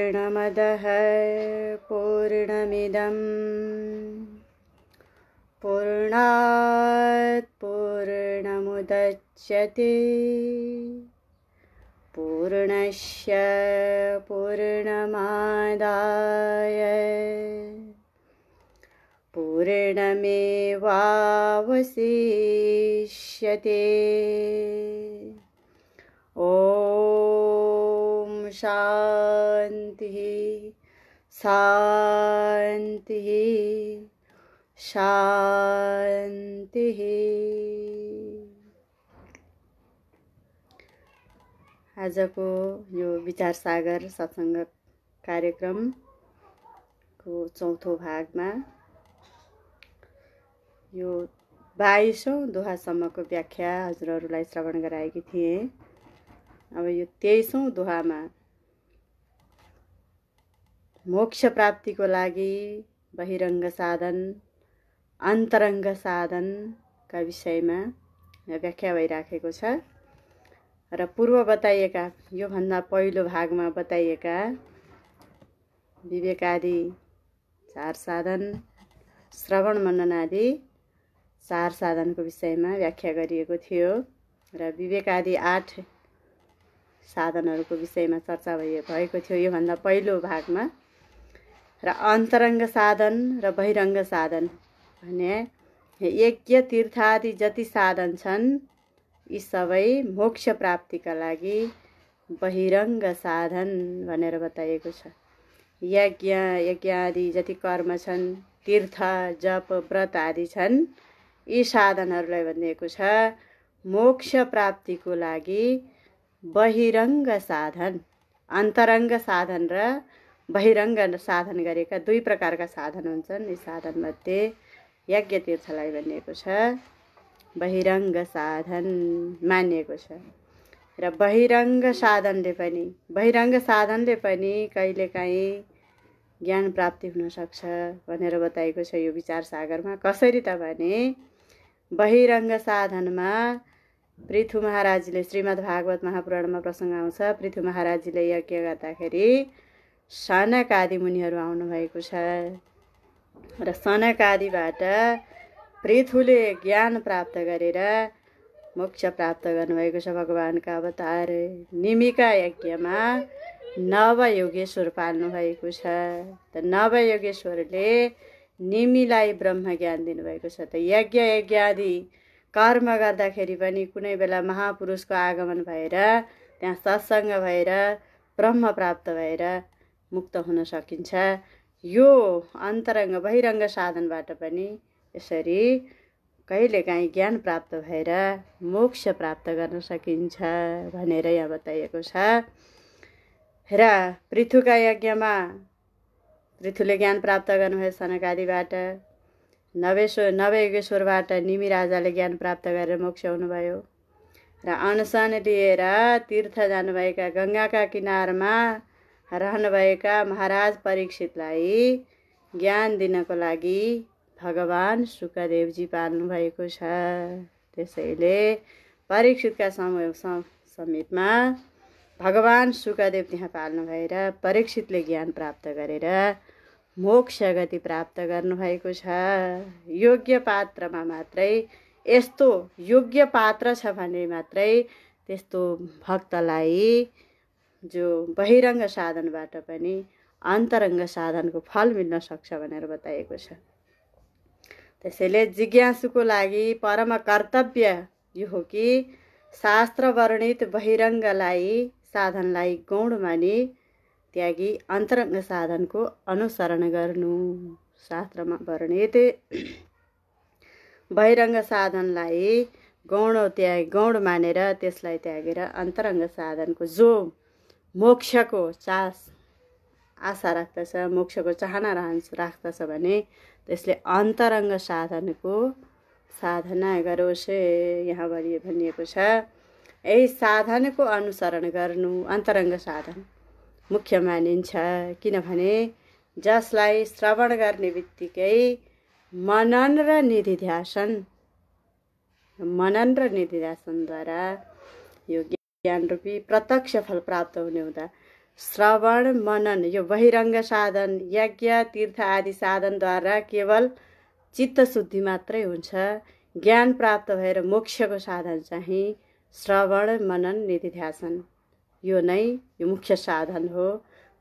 पूर्णमदः पूर्णमिदं पूर्णात् पूर्णमुदच्यते पूर्णस्य पूर्णमादाय पूर्णमेवावशिष्यते। ॐ शान्तिः शान्तिः शान्तिः। आजको यो विचार सागर सत्सङ्ग कार्यक्रमको चौथो भागमा यो 22औं दोहासम्मको व्याख्या हजुरहरूलाई श्रवण गराएकी थिएँ। अब यो 23औं दोहामा मोक्ष प्राप्तिको लागि बहिरङ्ग साधन अन्तरङ्ग साधनका विषयमा व्याख्या भइराखेको छ र पूर्व बताइएका योभन्दा पहिलो भागमा बताइएका विवेकादि 4 साधन श्रवण मनन आदि 4 साधनको विषयमा व्याख्या गरिएको थियो र विवेकादि 8 साधनहरूको विषयमा चर्चा भएको थियो योभन्दा पहिलो भागमा। र अन्तरङ्ग साधन र बहिरङ्ग साधन भने यज्ञ तीर्थादि जति साधन छन् यी सबै मोक्ष प्राप्तिका लागि बहिरङ्ग साधन भनेर बताइएको छ। यज्ञ आदि जति कर्म छन्, तीर्थ जप व्रत आदि छन्, यी साधनहरूलाई भनिएको छ मोक्ष प्राप्तिको लागि बहिरङ्ग साधन। अन्तरङ्ग साधन र बहिरङ्ग साधन गरेका 2 प्रकारका साधन हुन्छन्। यी साधनमध्ये यज्ञ तीर्थलाई भनिएको छ बहिरङ्ग साधन मानिएको छ। र बहिरङ्ग साधनले पनि कहिलेकाहीँ ज्ञान प्राप्ति हुन सक्छ भनेर बताएको छ यो विचार सागरमा। कसरी त भने बहिरङ्ग साधनमा पृथु महाराजले श्रीमद् भागवत महापुराणमा प्रसङ्ग आउँछ। पृथु महाराजले यज्ञ गर्दाखेरि सनक आदि मुनिहरू आउनुभएको छ र सनक आदिबाट पृथुले ज्ञान प्राप्त गरेर मोक्ष प्राप्त गर्नुभएको छ। भगवानका अवतार निमिका यज्ञमा नवयोगेश्वर पाल्नु भएको छ। त नवयोगेश्वरले निमिलाई ब्रह्म ज्ञान दिनुभएको छ। त यज्ञ आदि कर्म गर्दाखेरि पनि कुनै बेला महापुरुषको आगमन भएर त्यहाँ सत्सङ्ग भएर ब्रह्म प्राप्त भएर मुक्त हुन सकिन्छ। यो अन्तरङ्ग बहिरङ्ग साधनबाट पनि यसरी कहिलेकाहीँ ज्ञान प्राप्त भएर मोक्ष प्राप्त गर्न सकिन्छ भनेर यहाँ बताइएको छ। र पृथुका यज्ञमा पृथुले ज्ञान प्राप्त गर्नुभयो सनकादिबाट। नवयोगेश्वरबाट निमि राजाले ज्ञान प्राप्त गरेर मोक्ष हुनुभयो। र अनसन लिएर तीर्थ जानुभएका गङ्गाका किनारमा रहनुभएका महाराज परीक्षितलाई ज्ञान दिनको लागि भगवान शुकदेवजी पाल्नु भएको छ। त्यसैले परीक्षितका समीपमा भगवान शुकदेव त्यहाँ पाल्नु भएर परीक्षितले ज्ञान प्राप्त गरेर मोक्ष गति प्राप्त गर्नुभएको छ। योग्य पात्रमा मात्रै यस्तो योग्य पात्र छ भने मात्रै त्यस्तो भक्तलाई जो बहिरङ्ग साधनबाट पनि अन्तरङ्ग साधनको फल मिल्न सक्छ भनेर बताइएको छ। त्यसैले जिज्ञासुको लागि परम कर्तव्य यो हो कि शास्त्र वर्णित बहिरङ्गलाई साधनलाई गौण मानी त्यागी अन्तरङ्ग साधनको अनुसरण गर्नु। शास्त्रमा वर्णित बहिरङ्ग साधनलाई गौण मानेर त्यसलाई त्यागेर अन्तरङ्ग साधनको जो मोक्षको आशा राख्दछ, मोक्षको चाहना राख्दछ भने त्यसले अन्तरङ्ग साधनको साधना गरोस् यहाँ भनिएको छ। यही साधनको अनुसरण गर्नु अन्तरङ्ग साधन मुख्य मानिन्छ। किनभने जसलाई श्रवण गर्ने बित्तिकै मनन र निधिध्यासनद्वारा यो ज्ञान रूपी प्रत्यक्ष फल प्राप्त हुने हुँदा श्रवण मनन यो बहिरङ्ग साधन यज्ञ तीर्थ आदि साधनद्वारा केवल चित्त शुद्धि मात्रै हुन्छ। ज्ञान प्राप्त भएर मोक्षको साधन चाहिँ श्रवण मनन निधिध्यासन यो नै यो मुख्य साधन हो।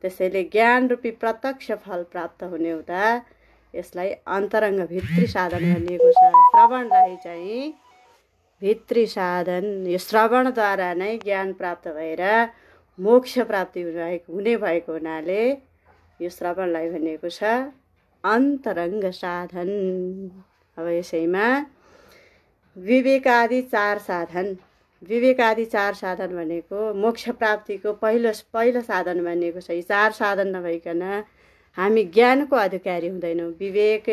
त्यसैले ज्ञान रूपी प्रत्यक्ष फल प्राप्त हुने हुँदा यसलाई अन्तरङ्ग भित्री साधन भनिएको छ। श्रवणलाई चाहिँ भित्री साधन, यो श्रवणद्वारा नै ज्ञान प्राप्त भएर मोक्ष प्राप्ति हुने भएको हुनाले यो श्रवणलाई भनिएको छ अन्तरङ्ग साधन। अब यसैमा विवेकादि चार साधन, विवेकादि चार साधन भनेको मोक्ष प्राप्तिको पहिलो साधन भनिएको छ। यी चार साधन नभइकन हामी ज्ञानको अधिकारी हुँदैनौँ। विवेक,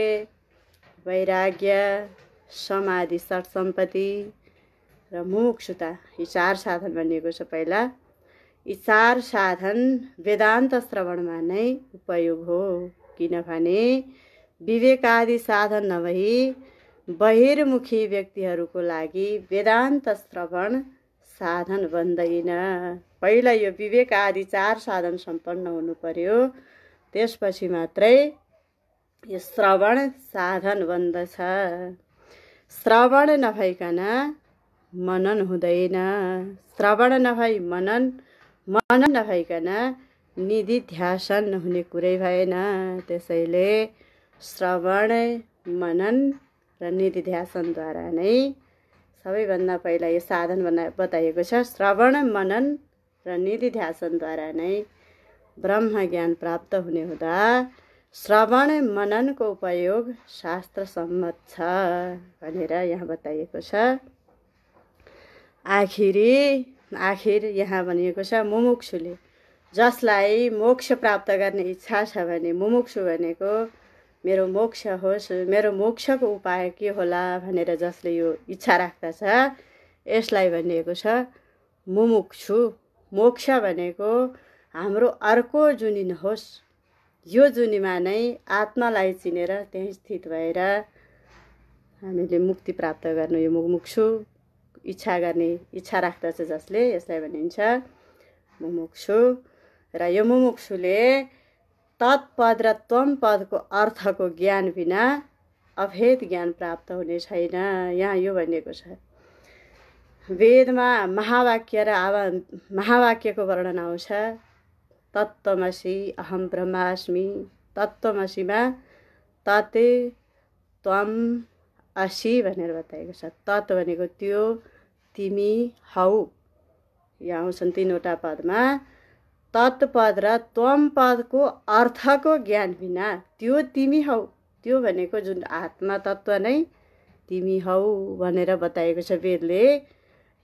वैराग्य, समाधि, सत् सम्पत्ति र मुमुक्षुता यी चार साधन भनिएको छ। पहिला यी चार साधन वेदान्त श्रवणमा नै उपयोग हो, किनभने विवेकादि साधन नभई बहिर्मुखी व्यक्तिहरूको लागि वेदान्त श्रवण साधन बन्दैन। पहिला यो विवेक आदि चार साधन सम्पन्न हुनु पर्यो, त्यसपछि मात्रै यो श्रवण साधन बन्दछ। श्रवण नभइकन मनन हुँदैन। श्रवण नभई मनन नभइकन निधिध्यासन हुने कुरै भएन। त्यसैले श्रवण मनन र निधिध्यासनद्वारा नै सबैभन्दा पहिला यो साधन बताइएको छ। श्रवण मनन र निधिध्यासनद्वारा नै ब्रह्म ज्ञान प्राप्त हुने हुँदा श्रवण मननको उपयोग शास्त्र सम्मत छ भनेर यहाँ बताइएको छ। आखिर यहाँ भनिएको छ मुमुक्षुले, जसलाई मोक्ष प्राप्त गर्ने इच्छा छ भने, मुमुक्षु भनेको मेरो मोक्ष होस्, मेरो मोक्षको उपाय के होला भनेर जसले यो इच्छा राख्दछ यसलाई भनिएको छ मुमुक्षु। मोक्ष भनेको हाम्रो अर्को जुनी नहोस्, यो जुनीमा नै आत्मालाई चिनेर त्यहीँ स्थित भएर हामीले मुक्ति प्राप्त गर्नु यो मुमुक्षु इच्छा राख्दछ जसले, यसलाई भनिन्छ मुमुक्षु। र यो मुमुक्षुले तत्पद र त्वम पदको अर्थको ज्ञान बिना अभेद ज्ञान प्राप्त हुने छैन। यहाँ यो भनिएको छ, वेदमा महावाक्य र महावाक्यको वर्णन आउँछ। तत्त्वमसि अहम ब्रह्मास्मि, तत्त्वमसिमा तत् त्वम असि भनेर बताएको छ। तत् भनेको त्यो, तिमी हौ, यहाँ आउँछन् तीनवटा पदमा। तत्पद र त्वम पदको अर्थको ज्ञान बिना त्यो तिमी हौ, त्यो भनेको जुन आत्मा तत्त्व नै तिमी हौ भनेर बताएको छ वेदले।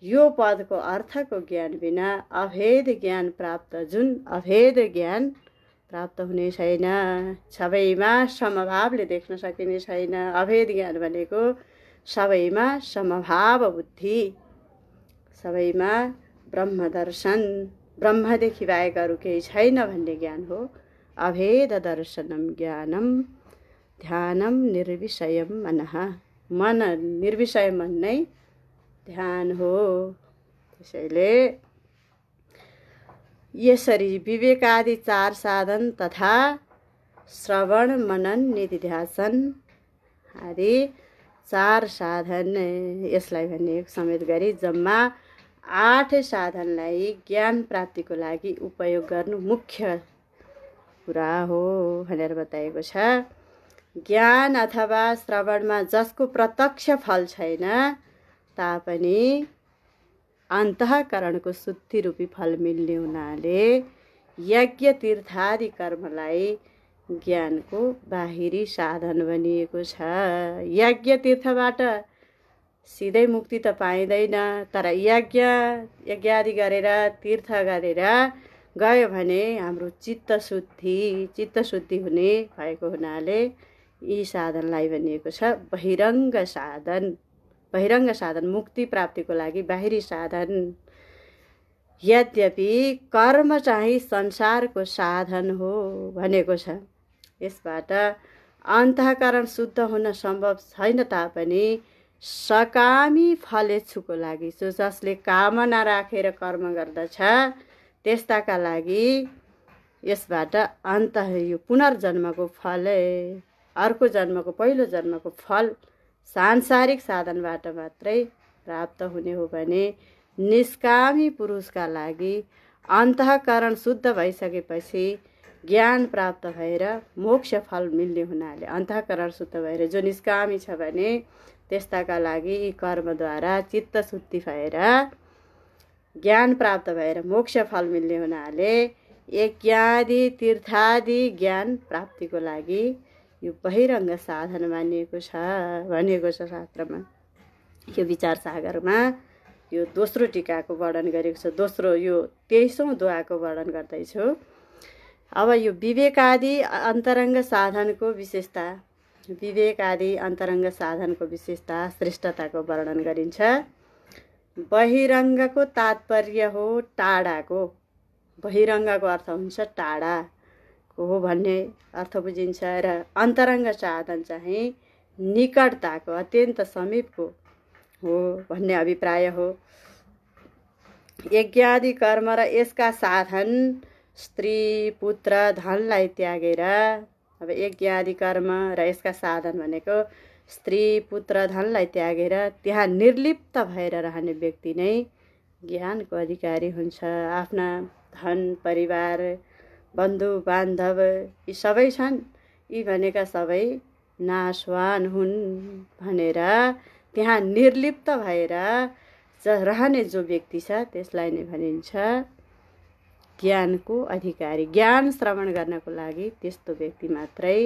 यो पदको अर्थको ज्ञान बिना अभेद ज्ञान प्राप्त हुने छैन। सबैमा समभावले देख्न सकिने छैन। अभेद ज्ञान भनेको सबैमा समभाव बुद्धि, सबैमा ब्रह्म दर्शन, ब्रह्मदेखि बाहेक अरू केही छैन भन्ने ज्ञान हो। अभेद दर्शनम ज्ञानम ध्यानम निर्विषयम मनः, मन निर्विषय मन नै ध्यान हो। त्यसैले यसरी विवेकादि चार साधन तथा श्रवण मनन निधिध्यासन आदि चार साधन यसलाई भन्ने समेत गरी जम्मा 8 साधनलाई ज्ञान प्राप्तिको लागि उपयोग गर्नु मुख्य कुरा हो भनेर बताएको छ। ज्ञान अथवा श्रवणमा जसको प्रत्यक्ष फल छैन तापनि अन्तःकरणको शुद्धि रूपी फल मिल्ने हुनाले यज्ञ तीर्थादि कर्मलाई ज्ञानको बाहिरी साधन बनिएको छ। यज्ञ तीर्थबाट सिधै मुक्ति त पाइँदैन, तर यज्ञ आदि गरेर तीर्थ गरेर गयो भने हाम्रो चित्त शुद्धि हुने भएको हुनाले यी साधनलाई भनिएको छ बहिरङ्ग साधन, मुक्ति प्राप्तिको लागि बाहिरी साधन। यद्यपि कर्म चाहिँ संसारको साधन हो भनेको छ। यसबाट अन्तःकरण शुद्ध हुन सम्भव छैन तापनि सकामी फलेच्छुको लागि, जसले कामना राखेर कर्म गर्दछ त्यस्ताका लागि यसबाट अन्त यो पुनर्जन्मको फल, अर्को जन्मको पहिलो जन्मको फल सांसारिक साधनबाट मात्रै प्राप्त हुने हो भने निष्कामी पुरुषका लागि अन्तःकरण शुद्ध भइसकेपछि ज्ञान प्राप्त भएर मोक्ष फल मिल्ने हुनाले अन्तःकरण शुद्ध भएर जो निष्कामी छ भने त्यस्ताका लागि यी कर्मद्वारा चित्त शुद्धि भएर ज्ञान प्राप्त भएर मोक्ष फल मिल्ने हुनाले यज्ञादि तीर्थादि ज्ञान प्राप्तिको लागि यो बहिरङ्ग साधन मानिएको छ भनिएको छ शास्त्रमा। यो विचार सागरमा यो दोस्रो टीकाको वर्णन गरेको छ। दोस्रो यो 23औं दोहाको वर्णन गर्दैछु। अब यो विवेकादि अन्तरङ्ग साधनको विशेषता, विवेक आदि अन्तरङ्ग साधनको विशेषता श्रेष्ठताको वर्णन गरिन्छ। बहिरङ्गको तात्पर्य हो टाढाको, बहिरङ्गको अर्थ हुन्छ टाढाको हो भन्ने अर्थ बुझिन्छ र अन्तरङ्ग साधन चाहिँ निकटताको अत्यन्त समीपको हो भन्ने अभिप्राय हो। यज्ञादि कर्म र यसका साधन स्त्री पुत्र धनलाई त्यागेर, अब यज्ञादि कर्म र यसका साधन भनेको स्त्री पुत्र धनलाई त्यागेर त्यहाँ निर्लिप्त भएर रहने व्यक्ति नै ज्ञानको अधिकारी हुन्छ। आफ्ना धन परिवार बन्धु बान्धव यी सबै छन्, यी भनेका सबै नाशवान हुन् भनेर त्यहाँ निर्लिप्त भएर रहने जो व्यक्ति छ त्यसलाई नै भनिन्छ ज्ञानको अधिकारी। ज्ञान श्रवण गर्नको लागि त्यस्तो व्यक्ति मात्रै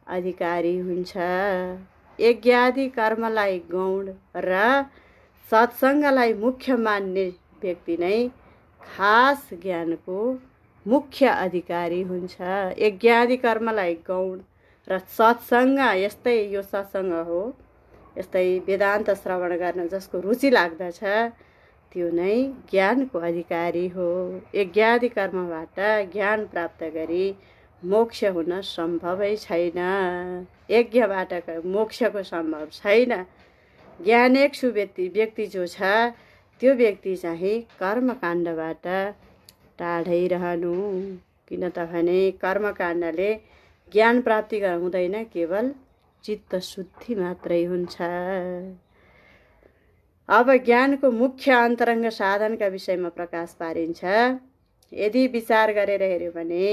अधिकारी हुन्छ। यज्ञादि कर्मलाई गौण र सत्सङ्गलाई मुख्य मान्ने व्यक्ति नै खास ज्ञानको मुख्य अधिकारी हुन्छ। यज्ञादि कर्मलाई गौण र सत्सङ्ग, यस्तै यो सत्सङ्ग हो, यस्तै वेदान्त श्रवण गर्न जसको रुचि लाग्दछ त्यो नै ज्ञानको अधिकारी हो। यज्ञादि कर्मबाट ज्ञान प्राप्त गरी मोक्ष हुन सम्भवै छैन। यज्ञबाट मोक्षको सम्भव छैन। ज्ञानेक्षु व्यक्ति जो छ त्यो व्यक्ति चाहिँ कर्मकाण्डबाट टाढै रहनु। किन त भने कर्मकाण्डले ज्ञान प्राप्ति हुँदैन, केवल चित्त शुद्धि मात्रै हुन्छ। अब ज्ञानको मुख्य अन्तरङ्ग साधनका विषयमा प्रकाश पारिन्छ। यदि विचार गरेर हेऱ्यो भने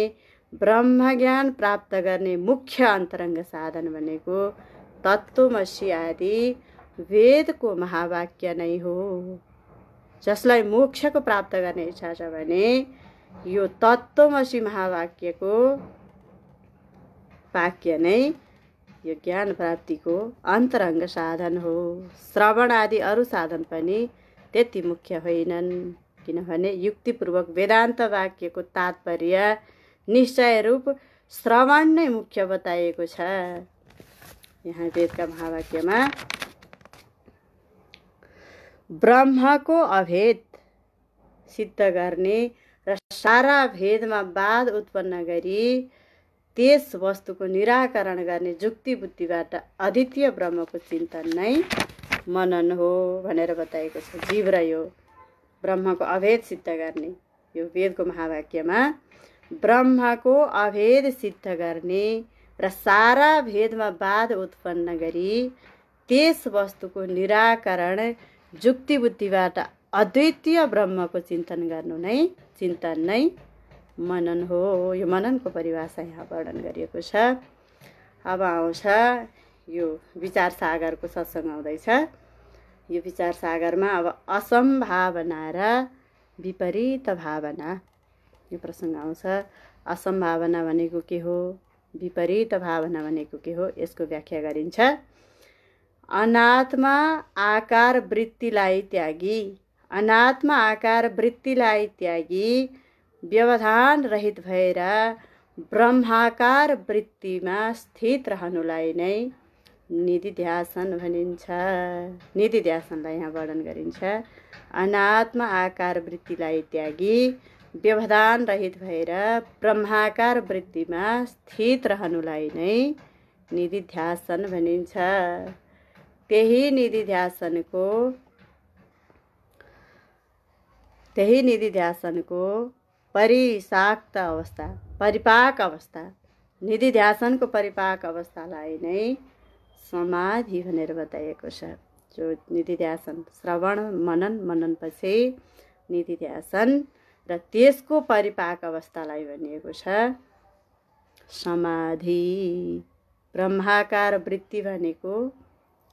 ब्रह्म ज्ञान प्राप्त गर्ने मुख्य अन्तरङ्ग साधन भनेको तत्त्वमसि आदि वेदको महावाक्य नै हो। जसलाई मोक्षको प्राप्त गर्ने इच्छा छ भने यो तत्त्वमसि महावाक्यको वाक्य नै यो ज्ञान प्राप्तिको अन्तरङ्ग साधन हो। श्रवण आदि अरू साधन पनि त्यति मुख्य होइनन्, किनभने युक्तिपूर्वक वेदान्त वाक्यको तात्पर्य निश्चय रूप श्रवण नै मुख्य बताइएको छ। यहाँ वेदका महावाक्यमा ब्रह्मको अभेद सिद्ध गर्ने र सारा भेदमा वाद उत्पन्न गरी त्यस वस्तुको निराकरण गर्ने जुक्ति बुद्धिबाट अद्वितीय ब्रह्मको चिन्तन नै मनन हो भनेर बताएको छ। जीव र यो ब्रह्मको अभेद सिद्ध गर्ने, यो वेदको महावाक्यमा ब्रह्मको अभेद सिद्ध गर्ने र सारा भेदमा वाद उत्पन्न गरी त्यस वस्तुको निराकरण जुक्ति बुद्धिबाट अद्वितीय ब्रह्मको चिन्तन गर्नु नै चिन्तन नै मनन हो। यो मननको परिभाषा यहाँ वर्णन गरिएको छ। अब आउँछ यो विचार सागरको सत्सङ्ग आउँदैछ। यो विचार सागरमा अब असम्भावना र विपरीत भावना यो प्रसङ्ग आउँछ। असम्भावना भनेको के हो, विपरीत भावना भनेको के हो, यसको व्याख्या गरिन्छ। अनात्मा आकार वृत्तिलाई त्यागी, अनात्मा आकार वृत्तिलाई त्यागी व्यवधान रहित भएर ब्रह्माकार वृत्तिमा स्थित रहनुलाई नै निधिध्यासन भनिन्छ। निधिध्यासनलाई यहाँ वर्णन गरिन्छ। अनात्मा आकार वृत्तिलाई त्यागी व्यवधान रहित भएर ब्रह्माकार वृत्तिमा स्थित रहनुलाई नै निधिध्यासन भनिन्छ। त्यही निधिध्यासनको परिसाक्त अवस्था परिपाक अवस्था, निधिध्यासनको परिपाक अवस्थालाई नै समाधि भनेर बताइएको छ। जो निधिध्यासन श्रवण मननपछि निधिध्यासन र त्यसको परिपाक अवस्थालाई भनिएको छ समाधि। ब्रह्माकार वृत्ति भनेको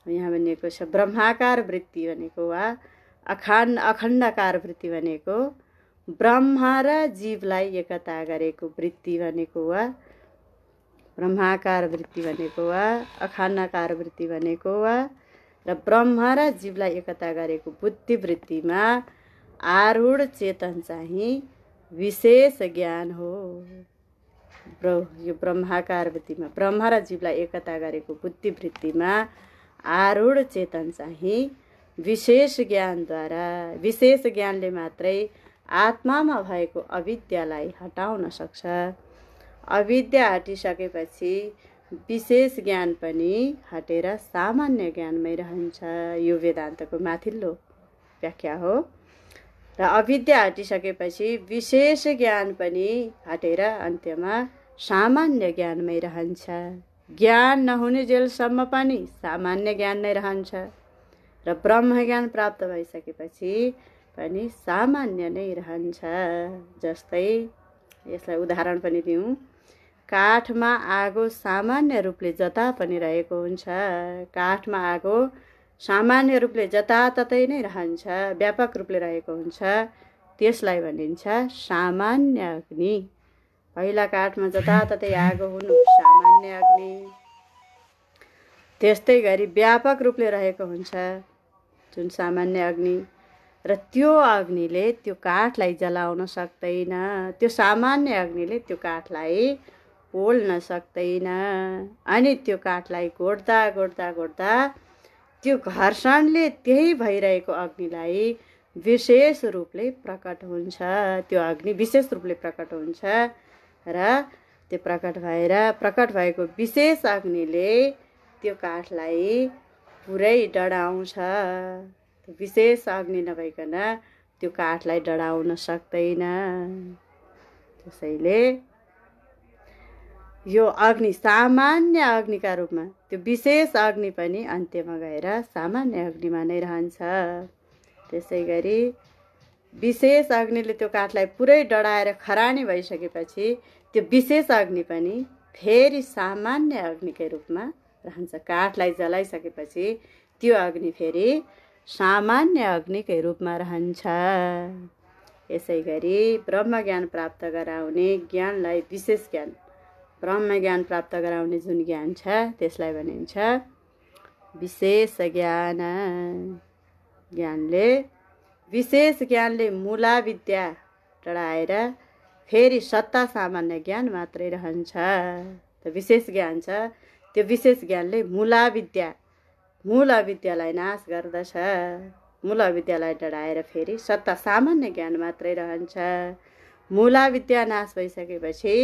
यहाँ भनिएको छ, ब्रह्माकार वृत्ति भनेको वा अखण्डकार वृत्ति भनेको ब्रह्मा र जीवलाई एकता गरेको वृत्ति भनेको वा ब्रह्माकार वृत्ति भनेको वा अखण्डकार वृत्ति भनेको वा र ब्रह्मा र जीवलाई एकता गरेको बुद्धि वृत्तिमा आरूढ चेतन चाहिँ विशेष ज्ञान हो। यो ब्रह्माकार वृत्तिमा ब्रह्मा र जीवलाई एकता गरेको बुद्धि वृत्तिमा आरूढ चेतन चाहिँ विशेष ज्ञानद्वारा, विशेष ज्ञानले मात्रै आत्मामा भएको अविद्यालाई हटाउन सक्छ। अविद्या हटिसकेपछि विशेष ज्ञान पनि हटेर सामान्य ज्ञानमै रहन्छ। यो वेदान्तको माथिल्लो व्याख्या हो। र अविद्या हटिसकेपछि विशेष ज्ञान पनि हटेर अन्त्यमा सामान्य ज्ञानमै रहन्छ। ज्ञान नहुने जेलसम्म पनि सामान्य ज्ञान नै रहन्छ र ब्रह्म ज्ञान प्राप्त भइसकेपछि पनि सामान्य नै रहन्छ। जस्तै यसलाई उदाहरण पनि दिउँ, काठमा आगो सामान्य रूपले जता पनि रहेको हुन्छ। काठमा आगो सामान्य रूपले जताततै नै रहन्छ, व्यापक रूपले रहेको हुन्छ। त्यसलाई भनिन्छ सामान्य अग्नि। पहिला काठमा जताततै आगो हुनु सामान्य अग्नि। त्यस्तै गरी व्यापक रूपले रहेको हुन्छ जुन सामान्य अग्नि, र त्यो अग्निले त्यो काठलाई जलाउन सक्दैन। त्यो सामान्य अग्निले त्यो काठलाई पोल्न सक्दैन। अनि त्यो काठलाई गोड्दा गोड्दा गोड्दा त्यो घर्षणले त्यही भइरहेको अग्निलाई विशेष रूपले प्रकट हुन्छ। त्यो अग्नि विशेष रूपले प्रकट हुन्छ र त्यो प्रकट भएको विशेष अग्निले त्यो काठलाई पुरै डढाउँछ। विशेष अग्नि नभइकन त्यो काठलाई डढाउन सक्दैन। त्यसैले यो अग्नि सामान्य अग्निका रूपमा, त्यो विशेष अग्नि पनि अन्त्यमा गएर सामान्य अग्निमा नै रहन्छ। त्यसै गरी विशेष अग्निले त्यो काठलाई पुरै डढाएर खरानी भइसकेपछि त्यो विशेष अग्नि पनि फेरि सामान्य अग्निकै रूपमा रहन्छ। काठलाई जलाइसकेपछि त्यो अग्नि फेरि सामान्य अग्निकै रूपमा रहन्छ। यसै गरी ब्रह्म ज्ञान प्राप्त गराउने ज्ञानलाई विशेष ज्ञान, ब्रह्म ज्ञान प्राप्त गराउने जुन ज्ञान छ त्यसलाई भनिन्छ विशेष ज्ञान। विशेष ज्ञानले मूला विद्या डढाएर फेरि सत्ता सामान्य ज्ञान मात्रै रहन्छ। त्यो विशेष ज्ञान छ, त्यो विशेष ज्ञानले मूल अविद्यालाई नाश गर्दछ। मूल अविद्यालाई डढाएर फेरि सत्ता सामान्य ज्ञान मात्रै रहन्छ। मूल अविद्या नाश भइसकेपछि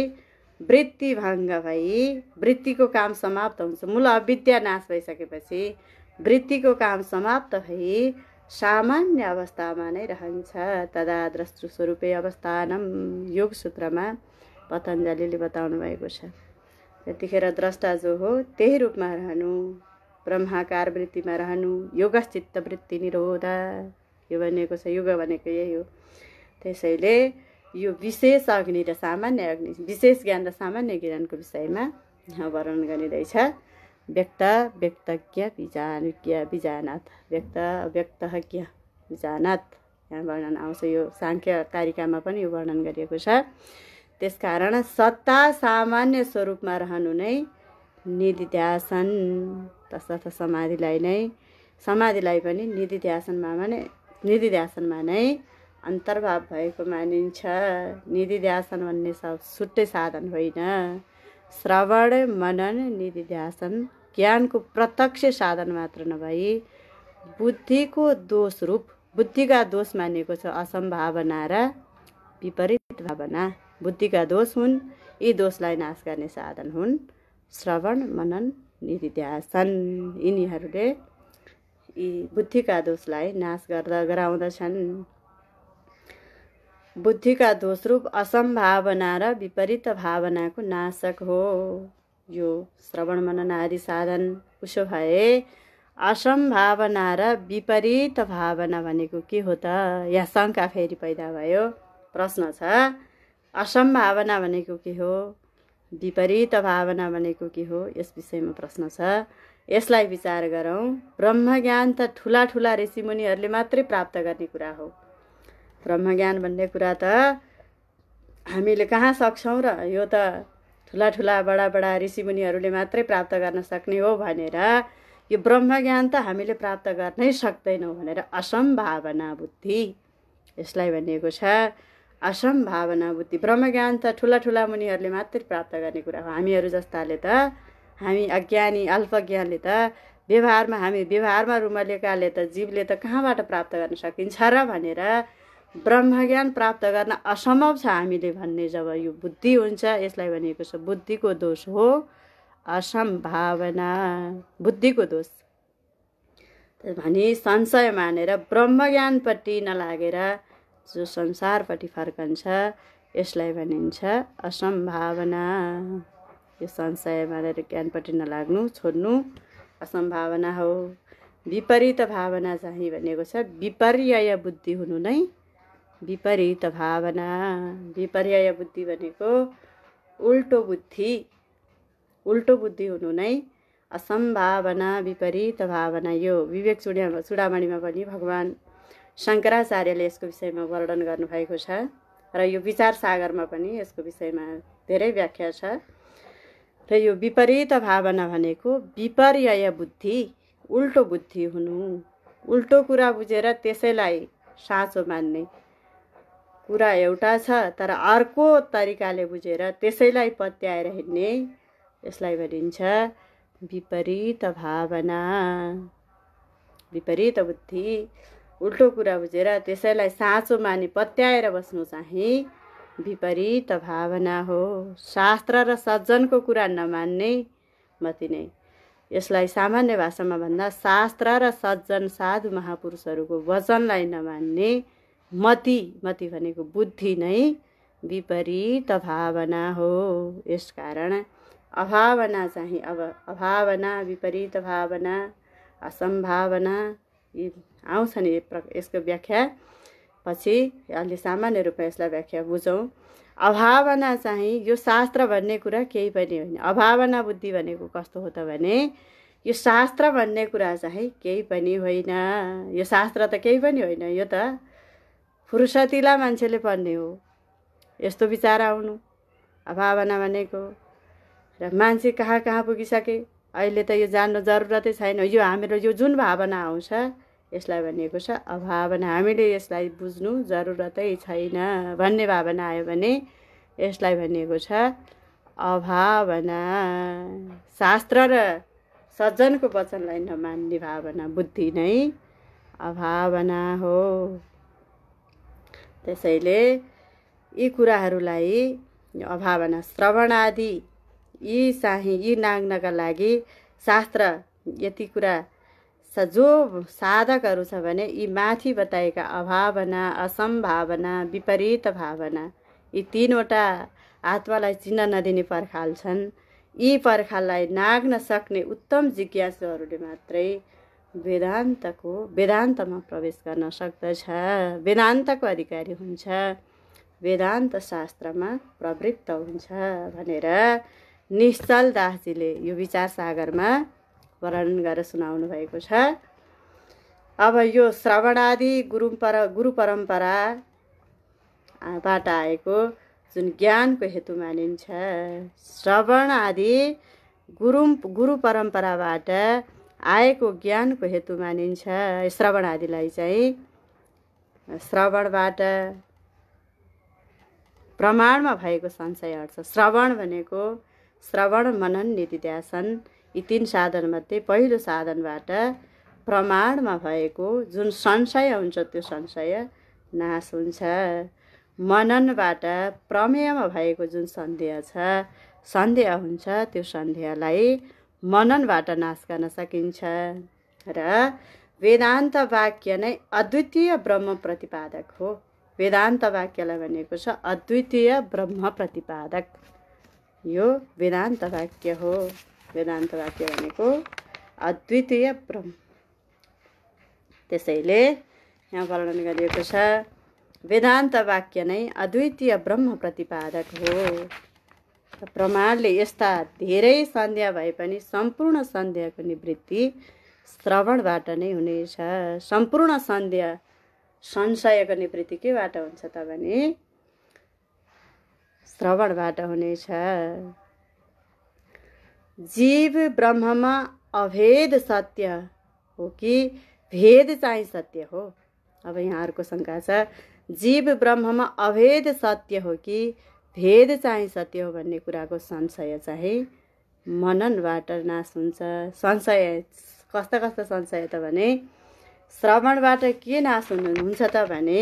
वृत्ति भङ्ग भई वृत्तिको काम समाप्त हुन्छ। मूल अविद्या नाश भइसकेपछि वृत्तिको काम समाप्त भई सामान्य अवस्थामा नै रहन्छ। तदा द्रष्टु स्वरूपे अवस्थानम योग सूत्रमा पतञ्जलिले बताउनु भएको छ। त्यतिखेर द्रष्टा जो हो त्यही रूपमा रहनु, ब्रह्माकार वृत्तिमा रहनु, योगश्चित्त वृत्ति निरोध यो भनेको छ। योग भनेको यही हो। त्यसैले यो विशेष अग्नि र सामान्य अग्नि, विशेष ज्ञान र सामान्य ज्ञानको विषयमा यहाँ वर्णन गरिँदैछ। व्यक्त व्यक्तज्ञ बिजानात्, व्यक्त अव्यक्तज्ञ बिजानात् यहाँ वर्णन आउँछ। यो साङ्ख्य कारिकामा पनि यो वर्णन गरिएको छ। त्यसकारण सत्ता सामान्य स्वरूपमा रहनु नै निधिध्यासन, तसर्थ समाधिलाई पनि निधिध्यासनमा नै अन्तर्भाव भएको मानिन्छ। निधिध्यासन भन्ने छुट्टै साधन होइन। श्रवण मनन निधिध्यासन ज्ञानको प्रत्यक्ष साधन मात्र नभई बुद्धिका दोष मानिएको छ असम्भावना र विपरीत भावना। बुद्धिका दोष हुन्, यी दोषलाई नाश गर्ने साधन हुन् श्रवण मनन निधिध्यासन। यिनीहरूले यी बुद्धिका दोषलाई नाश गराउँदछन्। बुद्धिका दोषरूप असम्भावना र विपरीत भावनाको नाशक हो। यो श्रवण मनन आदि साधन उसो भए असम्भावना र विपरीत भावना भनेको के हो त? यहाँ शङ्का फेरि पैदा भयो। प्रश्न छ, असम्भावना भनेको के हो, विपरीत भावना भनेको के हो? यस विषयमा प्रश्न छ। यसलाई विचार गरौँ। ब्रह्मज्ञान त ठुला ठुला ऋषिमुनिहरूले मात्रै प्राप्त गर्ने कुरा हो। ब्रह्मज्ञान भन्ने कुरा त हामीले कहाँ सक्छौँ र? यो त ठुला ठुला बडा बडा ऋषिमुनिहरूले मात्रै प्राप्त गर्न सक्ने हो भनेर यो ब्रह्मज्ञान त हामीले प्राप्त गर्नै सक्दैनौँ भनेर असम्भावना बुद्धि, यसलाई भनिएको छ असम्भावना बुद्धि। ब्रह्मज्ञान त ठुला ठुला मुनिहरूले मात्रै प्राप्त गर्ने कुरा हो। हामीहरू जस्ताले त, हामी अज्ञानी अल्पज्ञानले त हामी व्यवहारमा रुमलेकाले त जीवले त कहाँबाट प्राप्त गर्न सकिन्छ र भनेर ब्रह्मज्ञान प्राप्त गर्न असम्भव छ हामीले भन्ने जब यो बुद्धि हुन्छ, यसलाई भनिएको छ बुद्धिको दोष हो असम्भावना, बुद्धिको दोष। भनी संशय मानेर ब्रह्मज्ञानपट्टि नलागेर जो संसारपट्टि फर्कन्छ, यसलाई भनिन्छ असम्भावना। यो संशय मानेर ज्ञानपट्टि नलाग्नु, छोड्नु असम्भावना हो। विपरीत भावना चाहिँ भनेको छ विपर्यय बुद्धि हुनु नै विपरीत भावना। विपर्यय बुद्धि भनेको उल्टो बुद्धि हुनु नै असम्भावना, विपरीत भावना। यो विवेक चूडामणिमा पनि भगवान् शङ्कराचार्यले यसको विषयमा वर्णन गर्नुभएको छ र यो विचार सागरमा पनि यसको विषयमा धेरै व्याख्या छ। र यो विपरीत भावना भनेको विपर्यय बुद्धि, उल्टो बुद्धि हुनु, उल्टो कुरा बुझेर त्यसैलाई साँचो मान्ने। कुरा एउटा छ तर अर्को तरिकाले बुझेर त्यसैलाई पत्याएर हिँड्ने, यसलाई भनिन्छ विपरीत भावना। विपरीत बुद्धि, उल्टो कुरा बुझेर त्यसैलाई साँचो माने पत्याएर बस्नु चाहिँ विपरीत भावना हो। शास्त्र र सज्जनको कुरा नमान्ने मति नै। यसलाई सामान्य भाषामा भन्दा शास्त्र र सज्जन साधु महापुरुषहरूको वचनलाई नमान्ने मति भनेको बुद्धि नै विपरीत भावना हो। यसकारण अभावना चाहिँ अभावना, विपरीत भावना, असम्भावना यी आउँछ नि। यसको व्याख्या पछि अलि सामान्य रूपमा यसलाई व्याख्या बुझौँ। अभावना चाहिँ यो शास्त्र भन्ने कुरा केही पनि होइन। अभावना बुद्धि भनेको कस्तो हो त भने यो शास्त्र भन्ने कुरा चाहिँ केही पनि होइन। यो शास्त्र त केही पनि होइन, यो त फुर्सतिला मान्छेले पढ्ने हो। यस्तो विचार आउनु अभावना भनेको। र मान्छे कहाँ कहाँ पुगिसके, अहिले त यो जान्नु जरुरतै छैन। यो हाम्रो यो जुन भावना आउँछ यसलाई भनिएको छ अभावना। हामीले यसलाई बुझ्नु जरुरतै छैन भन्ने भावना आयो भने यसलाई भनिएको छ अभावना। शास्त्र र सज्जनको वचनलाई नमान्ने भावना, बुद्धि नै अभावना हो। त्यसैले यी कुराहरूलाई अभावना, श्रवण आदि यी नाग्नका लागि शास्त्र यति कुरा जो साधकहरू छ भने यी माथि बताएका अभावना, असम्भावना, विपरीत भावना यी तीनवटा आत्मालाई चिन्न नदिने पर्खाल छन्। यी पर्खाललाई नाग्न सक्ने उत्तम जिज्ञासुहरूले मात्रै वेदान्तमा प्रवेश गर्न सक्दछ, वेदान्तको अधिकारी हुन्छ, वेदान्त शास्त्रमा प्रवृत्त हुन्छ भनेर निश्चल दासजीले यो विचार सागरमा वर्णन गरेर सुनाउनु भएको छ। अब यो श्रवणादि गुरु परम्पराबाट आएको जुन ज्ञानको हेतु मानिन्छ, श्रवण आदि गुरु परम्पराबाट आएको ज्ञानको हेतु मानिन्छ। श्रवण आदिलाई चाहिँ श्रवणबाट प्रमाणमा भएको संशय हट्छ। श्रवण भनेको श्रवण मनन निधिध्यासन यी तीन साधनमध्ये पहिलो साधनबाट प्रमाणमा भएको जुन संशय हुन्छ त्यो संशय नाश हुन्छ। मननबाट प्रमेयमा भएको जुन सन्देह हुन्छ त्यो सन्देहलाई मननबाट नाश गर्न सकिन्छ। र वेदान्त वाक्य नै अद्वितीय ब्रह्म प्रतिपादक हो। वेदान्त वाक्यलाई भनेको छ अद्वितीय ब्रह्म प्रतिपादक। यो वेदान्त वाक्य हो। वेदान्त वाक्य भनेको अद्वितीय ब्रह्म। त्यसैले यहाँ वर्णन गरिएको छ वेदान्त वाक्य नै अद्वितीय ब्रह्म प्रतिपादक हो। प्रमाणले यस्ता धेरै सन्ध्या भए पनि सम्पूर्ण सन्ध्याको निवृत्ति श्रवणबाट नै हुनेछ। सम्पूर्ण सन्ध्या संशयको निवृत्ति केबाट हुन्छ त भने श्रवणबाट हुनेछ। जीव ब्रह्ममा अभेद सत्य हो कि भेद चाहिँ सत्य हो? अब यहाँ अर्को शङ्का छ, जीव ब्रह्ममा अभेद सत्य हो कि भेद चाहिँ सत्य हो भन्ने कुराको संशय चाहिँ मननबाट नाश हुन्छ। संशय कस्ता कस्ता संशय त भने श्रवणबाट के नाश हुन्छ त भने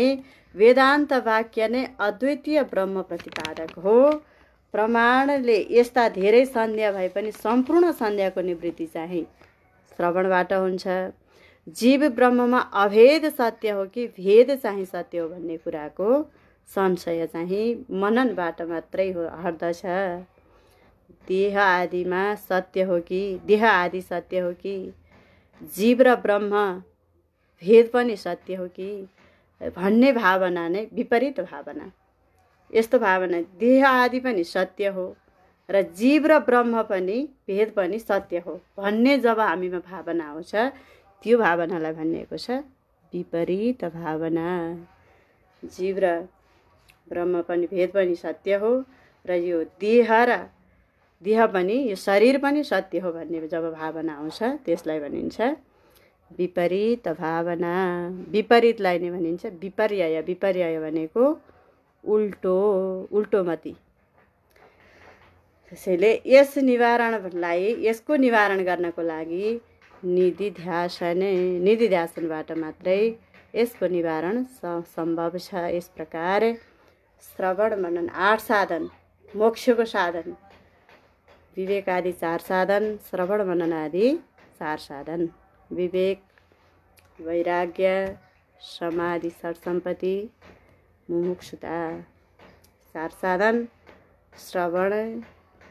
वेदान्त वाक्य नै अद्वितीय ब्रह्म प्रतिपादक हो। प्रमाणले यस्ता धेरै सन्ध्या भए पनि सम्पूर्ण सन्ध्याको निवृत्ति चाहिँ श्रवणबाट हुन्छ। जीव ब्रह्ममा अभेद सत्य हो कि भेद चाहिँ सत्य हो भन्ने कुराको संशय चाहिँ मननबाट मात्रै हट्दछ। देह आदिमा सत्य हो कि देह आदि सत्य हो कि जीव र ब्रह्म भेद पनि सत्य हो कि भन्ने भावना नै विपरीत भावना। यस्तो भावना देह आदि पनि सत्य हो र जीव र ब्रह्म पनि भेद पनि सत्य हो भन्ने जब हामीमा भावना आउँछ त्यो भावनालाई भनिएको छ विपरीत भावना। जीव र ब्रह्म पनि भेद पनि सत्य हो र यो देह पनि यो शरीर पनि सत्य हो भन्ने जब भावना आउँछ त्यसलाई भनिन्छ विपरीत भावना। विपरीतलाई नै भनिन्छ विपर्यय। विपर्यय भनेको उल्टो मति। त्यसैले यसको निवारण गर्नको लागि निधिध्यासनबाट मात्रै यसको निवारण सम्भव छ। यस प्रकार श्रवण मनन 8 साधन, मोक्षको साधन, विवेक आदि 4 साधन, श्रवण मनन आदि 4 साधन, विवेक, वैराग्य, समाधि, षट्सम्पत्ति, मुमुक्षुता 4 साधन, श्रवण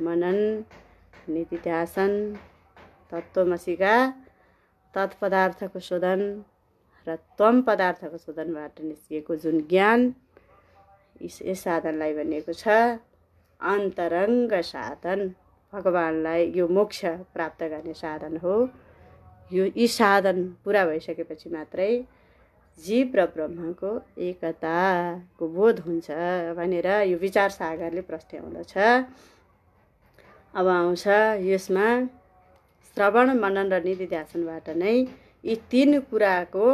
मनन, निधिध्यासन, तत्त्वमसिका तत्पदार्थको शोधन र त्वम पदार्थको शोधनबाट निस्किएको जुन ज्ञान यस साधनलाई भनिएको छ अन्तरङ्ग साधन। भगवानलाई यो मोक्ष प्राप्त गर्ने साधन हो। यी साधन पुरा भइसकेपछि मात्रै जीव र ब्रह्मको एकताको बोध हुन्छ भनेर यो विचार सागरले प्रस्ट्याउँदछ। अब आउँछ यसमा श्रवण मनन र निधिध्यासनबाट नै यी 3 कुराको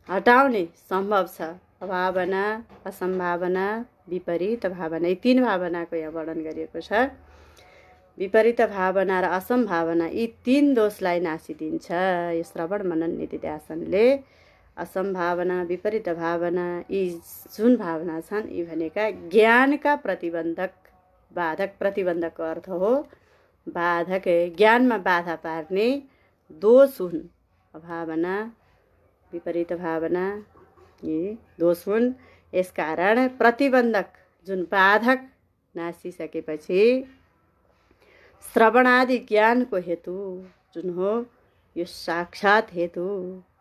हटाउने सम्भव छ। भावना, असम्भावना, विपरीत भावना। यी 3 भावनाको यहाँ वर्णन गरिएको छ। विपरीत भावना र असम्भावना यी 3 दोषलाई नासिदिन्छ यो श्रवण मनन निधिध्यासनले। असम्भावना, विपरीत भावना यी जुन भावना छन् यी भनेका ज्ञानका प्रतिबन्धक बाधक। प्रतिबन्धकको अर्थ हो बाधक, ज्ञानमा बाधा पार्ने दोष हुन्। भावना, विपरीत भावना यी दोष हुन्। यसकारण प्रतिबन्धक जुन बाधक नासिसकेपछि श्रवणादि ज्ञानको हेतु जुन हो यो साक्षात हेतु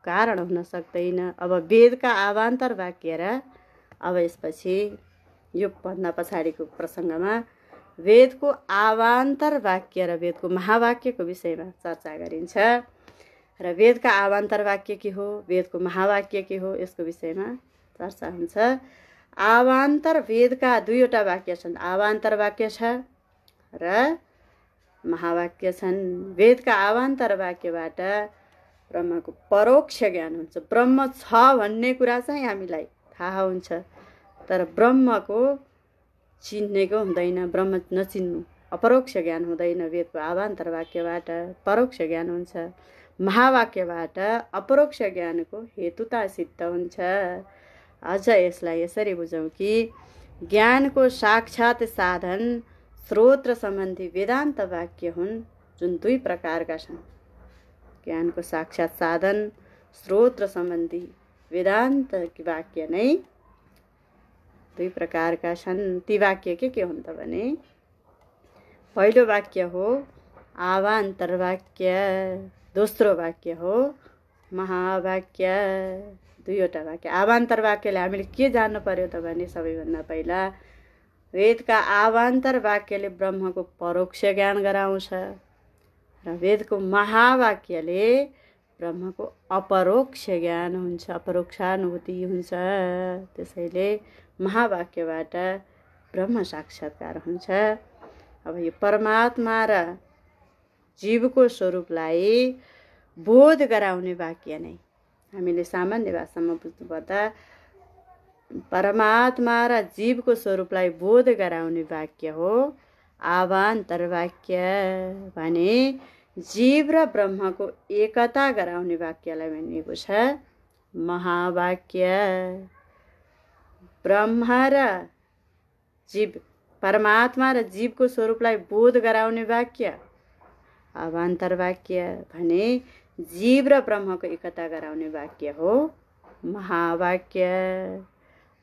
कारण हुन सक्दैन। अब वेदका आवान्तर वाक्य र अब यसपछि यो भन्दा पछाडिको प्रसङ्गमा वेदको आवान्तर वाक्य र वेदको महावाक्यको विषयमा चर्चा गरिन्छ र वेदका आवान्तर वाक्य के हो, वेदको महावाक्य के हो, यसको विषयमा चर्चा हुन्छ। आवान्तर वेदका 2वटा वाक्य छन्, आवान्तर वाक्य छ र महावाक्य छन्। वेदका आवान्तर वाक्यबाट ब्रह्मको परोक्ष ज्ञान हुन्छ। ब्रह्म छ भन्ने कुरा चाहिँ हामीलाई थाहा हुन्छ तर ब्रह्मको चिन्नेको हुँदैन। ब्रह्म नचिन्नु अपरोक्ष ज्ञान हुँदैन। वेदको आवान्तर वाक्यबाट परोक्ष ज्ञान हुन्छ। महावाक्यबाट अपरोक्ष ज्ञानको हेतुता सिद्ध हुन्छ। अझ यसलाई यसरी बुझौँ कि ज्ञानको साक्षात साधन स्रोत र सम्बन्धी वेदान्त वाक्य हुन् जुन 2 प्रकारका छन्। ज्ञानको साक्षात साधन स्रोत र सम्बन्धी वेदान्त वाक्य नै दुई प्रकारका छन्। ती वाक्य के हुन् त भने पहिलो वाक्य हो आवान्तर वाक्य, दोस्रो वाक्य हो महावाक्य। दुईवटा वाक्य। आवान्तर वाक्यले हामीले के जान्नु पर्यो त भने सबैभन्दा पहिला वेदका आवान्तर वाक्यले ब्रह्मको परोक्ष ज्ञान गराउँछ र वेदको महावाक्यले ब्रह्मको अपरोक्ष ज्ञान हुन्छ, अपरोक्षानुभूति हुन्छ। त्यसैले महावाक्यबाट ब्रह्म साक्षात्कार हुन्छ। अब यो परमात्मा र जीवको स्वरूपलाई बोध गराउने वाक्य नै हामीले सामान्य भाषामा बुझ्नुपर्दा परमात्मा र जीवको स्वरूपलाई बोध गराउने वाक्य हो आवान्तर वाक्य भने जीव र ब्रह्मको एकता गराउने वाक्यलाई भनिएको छ महावाक्य। ब्रह्म र जीव, परमात्मा र जीवको स्वरूपलाई बोध गराउने वाक्य आवान्तर वाक्य भने जीव र ब्रह्मको एकता गराउने वाक्य हो महावाक्य।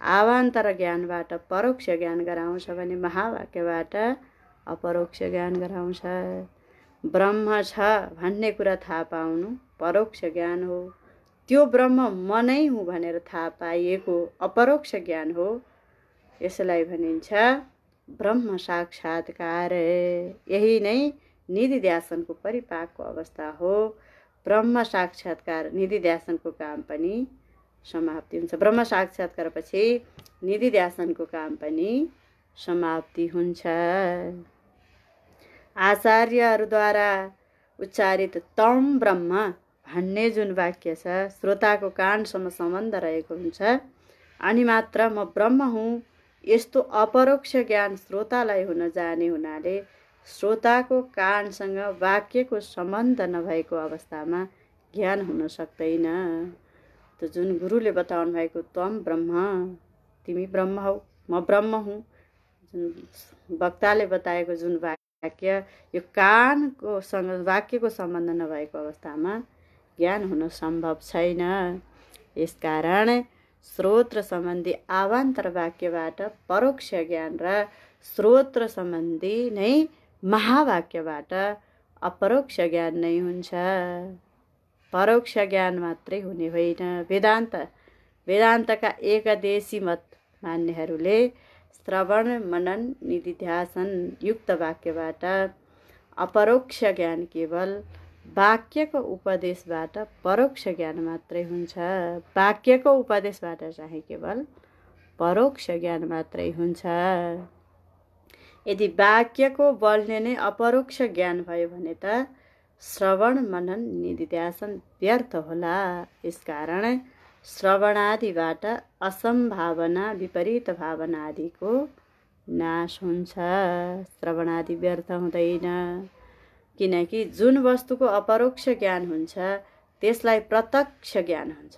आवान्तर ज्ञानबाट परोक्ष ज्ञान गराउँछ भने महावाक्यबाट अपरोक्ष ज्ञान गराउँछ। ब्रह्म छ भन्ने कुरा थाहा पाउनु परोक्ष ज्ञान हो। त्यो ब्रह्म म नै हुँ भनेर थाहा पाइएको अपरोक्ष ज्ञान हो। यसलाई भनिन्छ ब्रह्म साक्षात्कार। यही नै निधिध्यासनको परिपाकको अवस्था हो। ब्रह्म साक्षात्कार निधिध्यासनको काम पनि समाप्ति हुन्छ। ब्रह्म साक्षात्कारपछि निधिध्यासनको काम पनि समाप्ति हुन्छ। आचार्यहरूद्वारा उच्चारित तम ब्रह्म भन्ने जुन वाक्य छ श्रोताको कानसम्म सम्बन्ध रहेको हुन्छ अनि मात्र म ब्रह्म हुँ यस्तो अपरोक्ष ज्ञान श्रोतालाई हुन जाने हुनाले श्रोताको कानसँग वाक्यको सम्बन्ध नभएको अवस्थामा ज्ञान हुन सक्दैन। त जुन गुरुले बताउनु भएको तम ब्रह्म, तिमी ब्रह्म हौ, म ब्रह्म हुँ, जुन वक्ताले बताएको जुन वाक्य यो कानको सँग वाक्यको सम्बन्ध नभएको अवस्थामा ज्ञान हुन सम्भव छैन। यसकारण श्रोत्र सम्बन्धी आवान्तर वाक्यबाट परोक्ष ज्ञान र श्रोत्र सम्बन्धी नै महावाक्यबाट अपरोक्ष ज्ञान नै हुन्छ। परोक्ष ज्ञान मात्रै हुने होइन। वेदान्तका एकदेशी मत मान्नेहरूले श्रवण मनन निधिध्यासन युक्त वाक्यबाट अपरोक्ष ज्ञान केवल वाक्यको उपदेशबाट परोक्ष ज्ञान मात्रै हुन्छ। वाक्यको उपदेशबाट चाहिँ केवल परोक्ष ज्ञान मात्रै हुन्छ। यदि वाक्यको बलले नै अपरोक्ष ज्ञान भयो भने त श्रवण मनन निधिध्यासन व्यर्थ होला। यसकारण श्रवणादिबाट असम्भावना विपरीत भावना आदिको नाश हुन्छ। श्रवणादि व्यर्थ हुँदैन किनकि जुन वस्तुको अपरोक्ष ज्ञान हुन्छ त्यसलाई प्रत्यक्ष ज्ञान हुन्छ।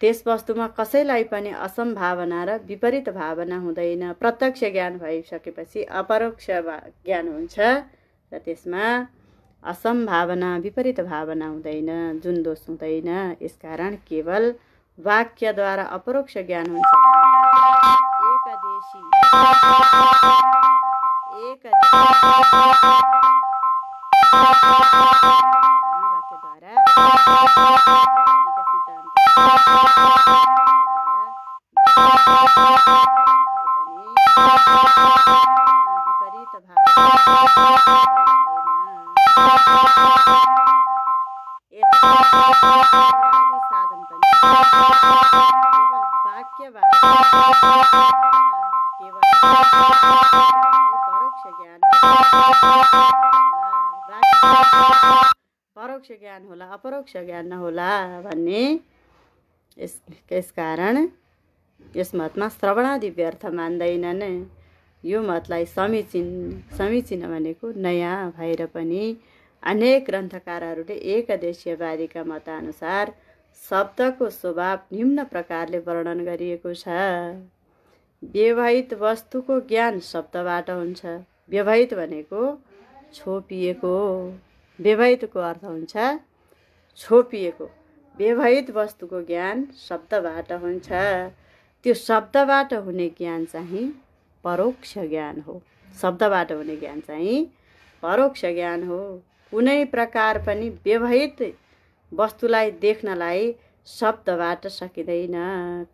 त्यस वस्तुमा कसैलाई पनि असम्भावना र विपरीत भावना हुँदैन। प्रत्यक्ष ज्ञान भइसकेपछि अपरोक्ष ज्ञान हुन्छ र त्यसमा असम्भावना विपरीत भावना हुँदैन, जुन दोष हुँदैन। यसकारण केवल वाक्यद्वारा अपरोक्ष ज्ञान हुन्छ। परोक्ष ज्ञान होला, अपरोक्ष ज्ञान नहोला भन्ने यसकारण यस मतमा श्रवणादि व्यर्थ मान्दैनन्। यो मतलाई समीचीन भनेको नयाँ भएर पनि अनेक ग्रन्थकारहरूले एकदेशीयवादीका मतानुसार शब्दको स्वभाव निम्न प्रकारले वर्णन गरिएको छ। व्यवहित वस्तुको ज्ञान शब्दबाट हुन्छ। व्यवहित भनेको छोपिएको, व्यवहितको अर्थ हुन्छ छोपिएको। व्यवहित वस्तुको ज्ञान शब्दबाट हुन्छ। त्यो शब्दबाट हुने ज्ञान चाहिँ परोक्ष ज्ञान हो। शब्दबाट हुने ज्ञान चाहिँ परोक्ष ज्ञान हो। कुनै प्रकार पनि व्यवहित वस्तुलाई देख्नलाई शब्दबाट सकिँदैन।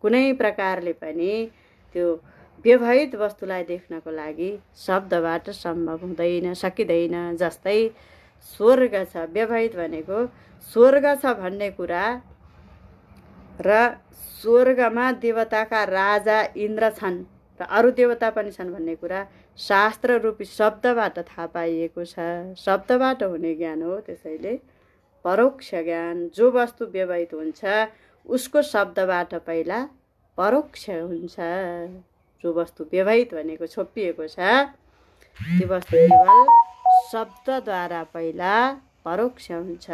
कुनै प्रकारले पनि त्यो व्यवहित वस्तुलाई देख्नको लागि शब्दबाट सम्भव हुँदैन, सकिँदैन। जस्तै स्वर्ग छ, व्यवहित भनेको स्वर्ग छ भन्ने कुरा र स्वर्गमा देवताका राजा इन्द्र छन् र अरू देवता पनि छन् भन्ने कुरा शास्त्र रूपी शब्दबाट थाहा पाइएको छ। शब्दबाट हुने ज्ञान हो। त्यसैले परोक्ष ज्ञान, जो वस्तु व्यवहित हुन्छ उसको शब्दबाट पहिला परोक्ष हुन्छ। जो वस्तु व्यवहित भनेको छोपिएको छ त्यो वस्तु केवल शब्दद्वारा पहिला परोक्ष हुन्छ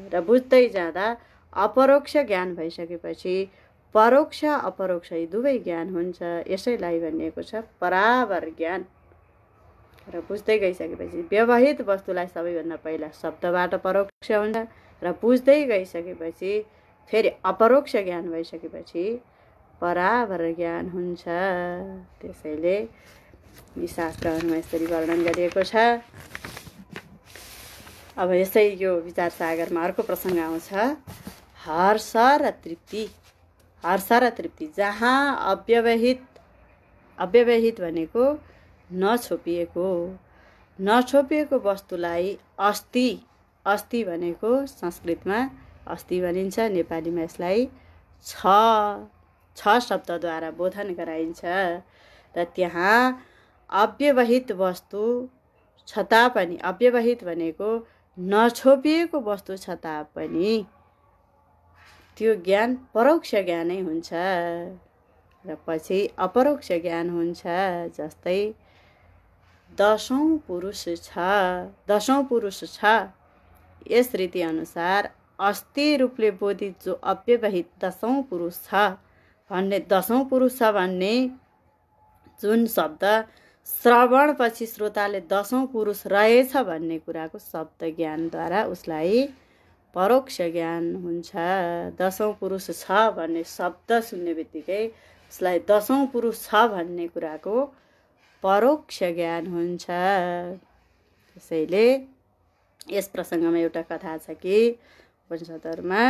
र बुझ्दै जाँदा अपरोक्ष ज्ञान भइसकेपछि परोक्ष अपरोक्ष दुवै ज्ञान हुन्छ। यसैलाई भनिएको छ परावर ज्ञान। र बुझ्दै गइसकेपछि व्यवहित वस्तुलाई सबैभन्दा पहिला शब्दबाट परोक्ष हुन्छ र बुझ्दै गइसकेपछि फेरि अपरोक्ष ज्ञान भइसकेपछि परावर ज्ञान हुन्छ। त्यसैले यी शास्त्रहरूमा यसरी वर्णन गरिएको छ। अब यसै यो विचार सागरमा अर्को प्रसङ्ग आउँछ, हर्ष र तृप्ति। हर्ष र तृप्ति जहाँ अव्यवहित भनेको नछोपिएको वस्तुलाई अस्ति भनेको संस्कृतमा अस्ति भनिन्छ, नेपालीमा यसलाई छ शब्दद्वारा बोधन गराइन्छ। र त्यहाँ अव्यवहित वस्तु छ तापनि, अव्यवहित भनेको नछोपिएको वस्तु छ तापनि त्यो ज्ञान परोक्ष ज्ञानै हुन्छ र पछि अपरोक्ष ज्ञान हुन्छ। जस्तै दशौं पुरुष छ, यस रीति अनुसार अस्ति रूपले बोधित जो अव्यवहित दशौं पुरुष छ भन्ने जुन शब्द श्रवण पछि श्रोताले दशौं पुरुष रहेछ भन्ने कुराको शब्द ज्ञानद्वारा उसलाई परोक्ष ज्ञान हुन्छ। दशौं पुरुष छ भन्ने शब्द सुन्ने बित्तिकै उसलाई दशौं पुरुष छ भन्ने कुराको परोक्ष ज्ञान हुन्छ। त्यसैले यस प्रसङ्गमा एउटा कथा छ कि उपनिषदहरूमा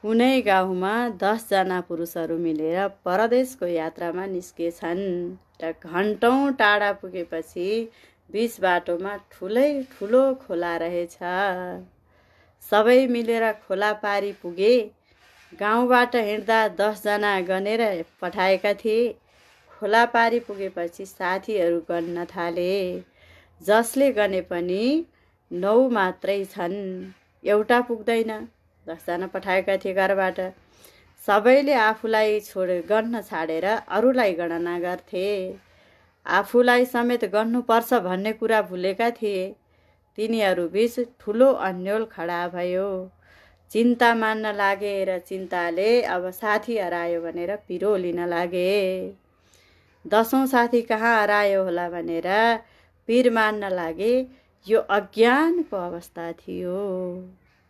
कुनै गाउँमा 10 जना पुरुषहरू मिलेर परदेशको यात्रामा निस्केछन् र घन्टौँ टाढा पुगेपछि बीच बाटोमा ठुलो खोला रहेछ। सबै मिलेर खोला पारी पुगे। गाउँबाट हिँड्दा 10 जना गनेर पठाएका थिए। खोला पारी पुगेपछि साथीहरू गन्न थाले। जसले गने पनि 9 मात्रै छन्, एउटा पुग्दैन। 10 जना पठाएका थिए घरबाट। सबैले आफूलाई गन्न छाडेर अरूलाई गणना गर्थे। आफूलाई समेत गर्नुपर्छ भन्ने कुरा भुलेका थिए। तिनीहरू बीच ठुलो अन्योल खडा भयो। चिन्ता मान्न लागे र चिन्ताले अब साथी हरायो भनेर पिरो लिन लागे। 10औं साथी कहाँ हरायो होला भनेर पिर मान्न लागे। यो अज्ञानको अवस्था थियो।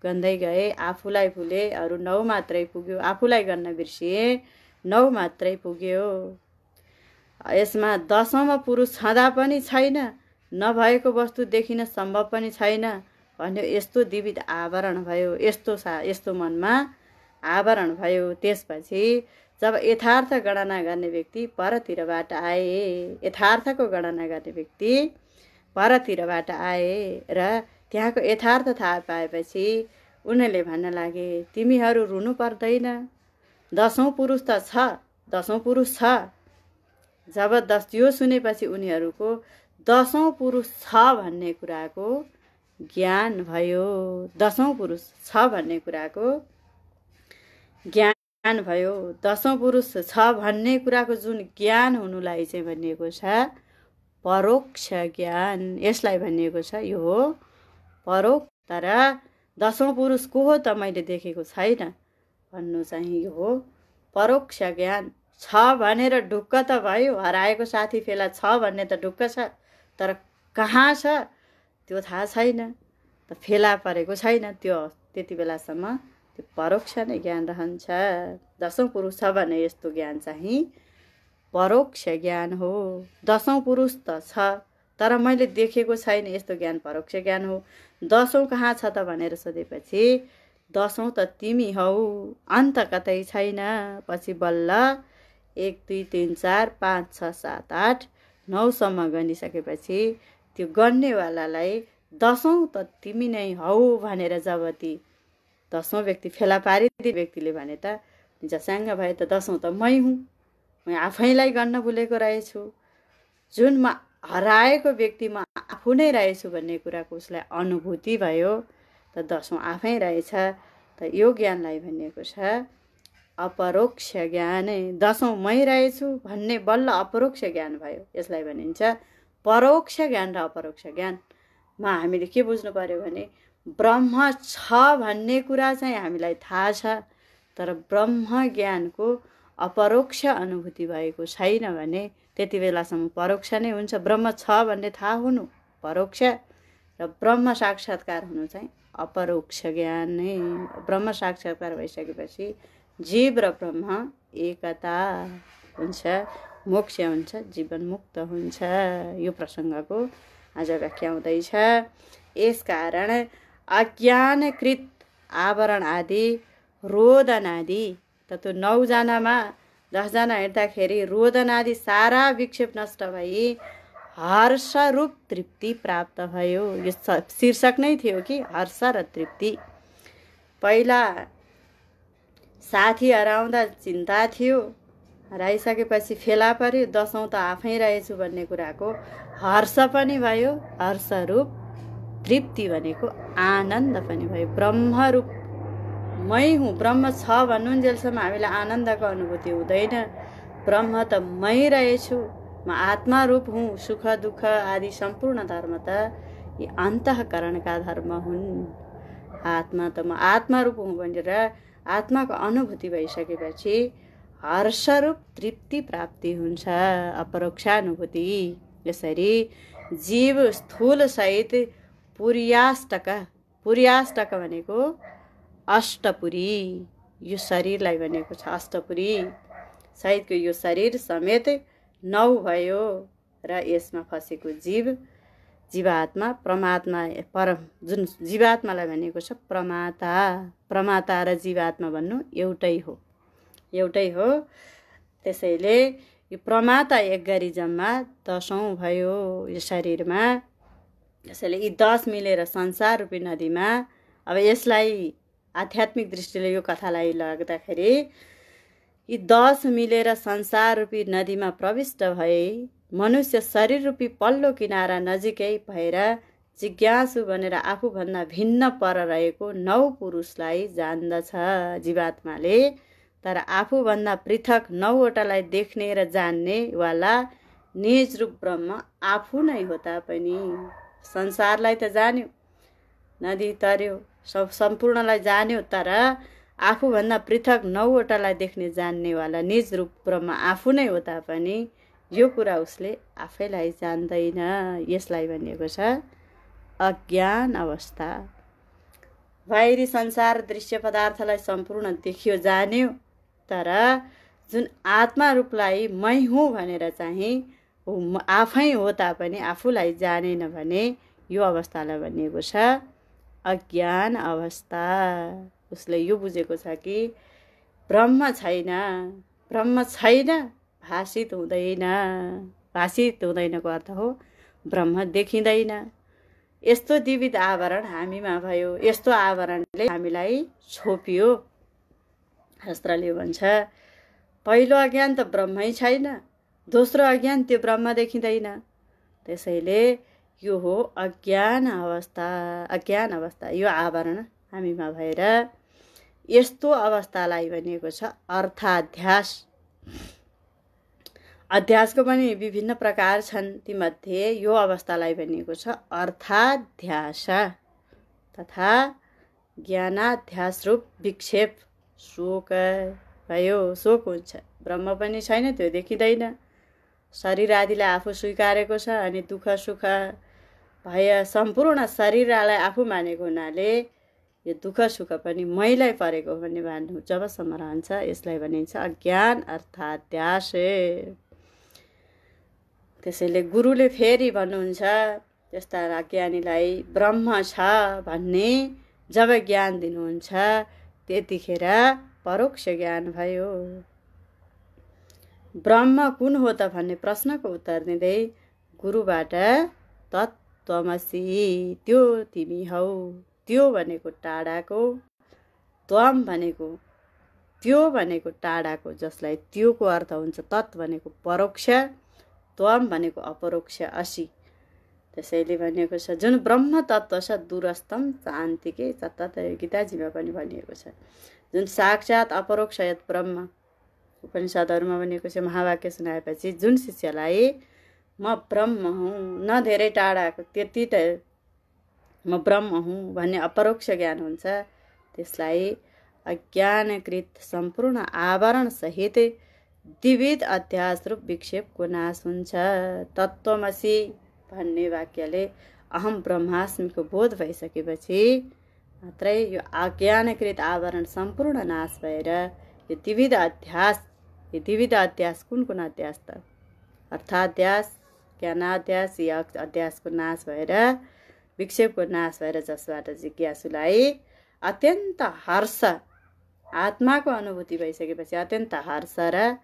गन्दै गए, आफूलाई भुले, अरू 9 मात्रै पुग्यो। आफूलाई गर्न बिर्सिए, 9 मात्रै पुग्यो। यसमा 10औंमा पुरुष छँदा पनि छैन, नभएको वस्तु देखिन सम्भव पनि छैन भन्यो। यस्तो द्विविध आवरण भयो, यस्तो मनमा आवरण भयो। त्यसपछि जब यथार्थ गणना गर्ने व्यक्ति परतिरबाट आए, यथार्थको गणना गर्ने व्यक्ति परतिरबाट आए र त्यहाँको यथार्थ थाहा पाएपछि उनीहरूले भन्न लागे, तिमीहरू रुनु पर्दैन, 10औं पुरुष त छ, 10औं पुरुष छ। जब यो सुनेपछि उनीहरूको 10औं पुरुष छ भन्ने कुराको ज्ञान भयो। 10औं पुरुष छ भन्ने कुराको ज्ञान भयो। 10औं पुरुष छ भन्ने कुराको जुन ज्ञान हुनुलाई चाहिँ भनिएको छ परोक्ष ज्ञान। यसलाई भनिएको छ यो हो परोक्ष। तर 10औं पुरुष को हो त मैले देखेको छैन भन्नु चाहिँ यो हो परोक्ष ज्ञान। छ भनेर ढुक्क त भयो, हराएको साथी फेला छ भन्ने त ढुक्क छ, तर कहाँ छ त्यो थाहा छैन, त फेला परेको छैन, त्यो त्यति बेलासम्म त्यो परोक्ष नै ज्ञान रहन्छ। 10औं पुरुष छ भने यस्तो ज्ञान चाहिँ परोक्ष ज्ञान हो। 10औं पुरुष त छ तर मैले देखेको छैन, यस्तो ज्ञान परोक्ष ज्ञान हो। 10औं कहाँ छ त भनेर सोधेपछि 10औं त तिमी हौ, अन्त कतै छैन। पछि बल्ल 1 2 3 4 5 6 7 8 9सम्म गनिसकेपछि त्यो गन्नेवालालाई 10औं त तिमी नै हौ भनेर जब ती 10औं व्यक्ति फेला पारिदिए व्यक्तिले भने त जसाङ्ग भए त 10औं त मै हुँ, म आफैलाई गन्न भुलेको रहेछु। जुन म हराएको व्यक्ति म आफू नै रहेछु भन्ने कुराको उसलाई अनुभूति भयो त 10औं आफै रहेछ। त यो ज्ञानलाई भनिएको छ अपरोक्ष ज्ञान। 10औं मै रहेछु भन्ने बल्ल अपरोक्ष ज्ञान भयो। यसलाई भनिन्छ परोक्ष ज्ञान र अपरोक्ष ज्ञानमा हामीले के बुझ्नु पर्यो भने ब्रह्म छ भन्ने कुरा चाहिँ हामीलाई थाहा छ, तर ब्रह्म ज्ञानको अपरोक्ष अनुभूति भएको छैन भने त्यति बेलासम्म परोक्ष नै हुन्छ। ब्रह्म छ भन्ने थाहा हुनु परोक्ष र ब्रह्म साक्षात्कार हुनु चाहिँ अपरोक्ष ज्ञान नै। ब्रह्म साक्षात्कार भइसकेपछि जीव र ब्रह्म एकता हुन्छ, मोक्ष हुन्छ, जीवन मुक्त हुन्छ। यो प्रसङ्गको आज व्याख्या हुँदैछ। यसकारण अज्ञानकृत आवरण आदि रोदन आदि त त्यो 9 जनामा 10 जना हिँड्दाखेरि रोदन आदि सारा विक्षेप नष्ट भई हर्ष रूप तृप्ति प्राप्त भयो। यो शीर्षक नै थियो कि हर्ष र तृप्ति। पहिला साथी हराउँदा चिन्ता थियो, हराइसकेपछि फेला पर्यो, 10औं त आफै रहेछु भन्ने कुराको हर्ष पनि भयो। हर्ष रूप तृप्ति भनेको आनन्द पनि भयो। ब्रह्मरूप मै हुँ, ब्रह्म छ भन्नुन्जेलसम्म हामीलाई आनन्दको अनुभूति हुँदैन। ब्रह्म त मै रहेछु, म आत्मा रूप हुँ। सुख दुःख आदि सम्पूर्ण धर्म त यी अन्तःकरणका धर्म हुन्। आत्मा त म आत्मा रूप हुँ भनेर आत्माको अनुभूति भइसकेपछि हर्षरूप तृप्ति प्राप्ति हुन्छ, अपरोक्षानुभूति। यसरी जीव स्थूल सहित पुर्याष्टक भनेको अष्टपुरी, यो शरीरलाई भनेको छ अष्टपुरी सहितको यो शरीर समेत 9 भयो र यसमा फसेको जीवात्मा परमात्मा जुन जीवात्मालाई भनेको छ प्रमाता र जीवात्मा भन्नु एउटै हो। त्यसैले यो प्रमाता एक गरी जम्मा 10औं भयो यो शरीरमा। त्यसैले यी 10 मिलेर संसार रूपी नदीमा, अब यसलाई आध्यात्मिक दृष्टिले यो कथालाई लाग्दाखेरि यी 10 मिलेर संसार रूपी नदीमा प्रविष्ट भए मनुष्य शरीर रूपी पल्लो किनारा नजिकै भएर जिज्ञासु बनेर आफूभन्दा भिन्न पर रहेको 9 पुरुषलाई जान्दछ जीवात्माले। तर आफूभन्दा पृथक 9वटालाई देख्ने र जान्ने वाला निज रूप ब्रह्म आफू नै हो तापनि। संसारलाई त जान्यो, नदी तर्यो, सम्पूर्णलाई जान्यो, तर आफूभन्दा पृथक 9वटालाई देख्ने जान्नेवाला निज रूप ब्रह्म आफू नै हो तापनि यो कुरा उसले आफैलाई जान्दैन। यसलाई भनिएको छ अज्ञान अवस्था। बाहिरी संसार दृश्य पदार्थलाई सम्पूर्ण देखियो, जान्यो, तर जुन आत्मा रूपलाई मै हुँ भनेर चाहिँ आफै हो तापनि आफूलाई जानेन भने यो अवस्थालाई भनिएको छ अज्ञान अवस्था। उसले यो बुझेको छ कि ब्रह्म छैन, भाषित हुँदैनको अर्थ हो ब्रह्म देखिँदैन। यस्तो द्विविध आवरण हामीमा भयो, यस्तो आवरणले हामीलाई छोपियो। शास्त्रले भन्छ पहिलो अज्ञान त ब्रह्मै छैन, दोस्रो अज्ञान त्यो ब्रह्म देखिँदैन। त्यसैले यो हो अज्ञान अवस्था। यो आवरण हामीमा भएर यस्तो अवस्थालाई भनिएको छ अर्थाध्यास। अध्यासको पनि विभिन्न प्रकार छन्, तीमध्ये यो अवस्थालाई भनिएको छ अर्थाध्यास तथा ज्ञानाध्यास रूप विक्षेप। शोक भयो, शोक हुन्छ, ब्रह्म पनि छैन, त्यो देखिँदैन। शरीर आदिलाई आफू स्वीकारेको छ अनि दुःख सुख भय सम्पूर्ण शरीरलाई आफू मानेको हुनाले यो दुःख सुख पनि मैलाई परेको भन्ने भान जबसम्म रहन्छ यसलाई भनिन्छ अज्ञान अर्थात् ध्यास। त्यसैले गुरुले फेरि भन्नुहुन्छ त्यस्ता अज्ञानीलाई ब्रह्म छ भन्ने जब ज्ञान दिनुहुन्छ त्यतिखेर परोक्ष ज्ञान भयो। ब्रह्म कुन हो त भन्ने प्रश्नको उत्तर दिँदै गुरुबाट तत्त्वमसि त्यो तिमी हौ, त्यो भनेको टाढाको, त्वम भनेको त्यो भनेको टाढाको जसलाई त्योको अर्थ हुन्छ तत् भनेको परोक्ष, त्वम भनेको अपरोक्ष असि। त्यसैले भनेको छ जुन ब्रह्म तत्त्व छ दूरस्थम शान्तिके तत्त गीताजीमा पनि भनिएको छ। जुन साक्षात् अपरोक्ष यत ब्रह्म उपनिषदहरूमा भनिएको छ। महावाक्य सुनाएपछि जुन शिष्यलाई म ब्रह्म हुँ न धेरै टाढाको त्यति त म ब्रह्म हुँ भन्ने अपरोक्ष ज्ञान हुन्छ त्यसलाई अज्ञानकृत सम्पूर्ण आवरण सहित द्विविध अध्यास रूप विक्षेपको नाश हुन्छ। तत्त्वमसि भन्ने वाक्यले अहम ब्रह्मास्मिको बोध भइसकेपछि मात्रै यो अज्ञानकृत आवरण सम्पूर्ण नाश भएर यो द्विविध अध्यास कुन अध्यास त अर्थाध्यास ज्ञानाध्यास या अध्यासको नाश भएर विक्षेपको नाश भएर जसबाट जिज्ञासुलाई अत्यन्त हर्ष आत्माको अनुभूति भइसकेपछि अत्यन्त हर्ष र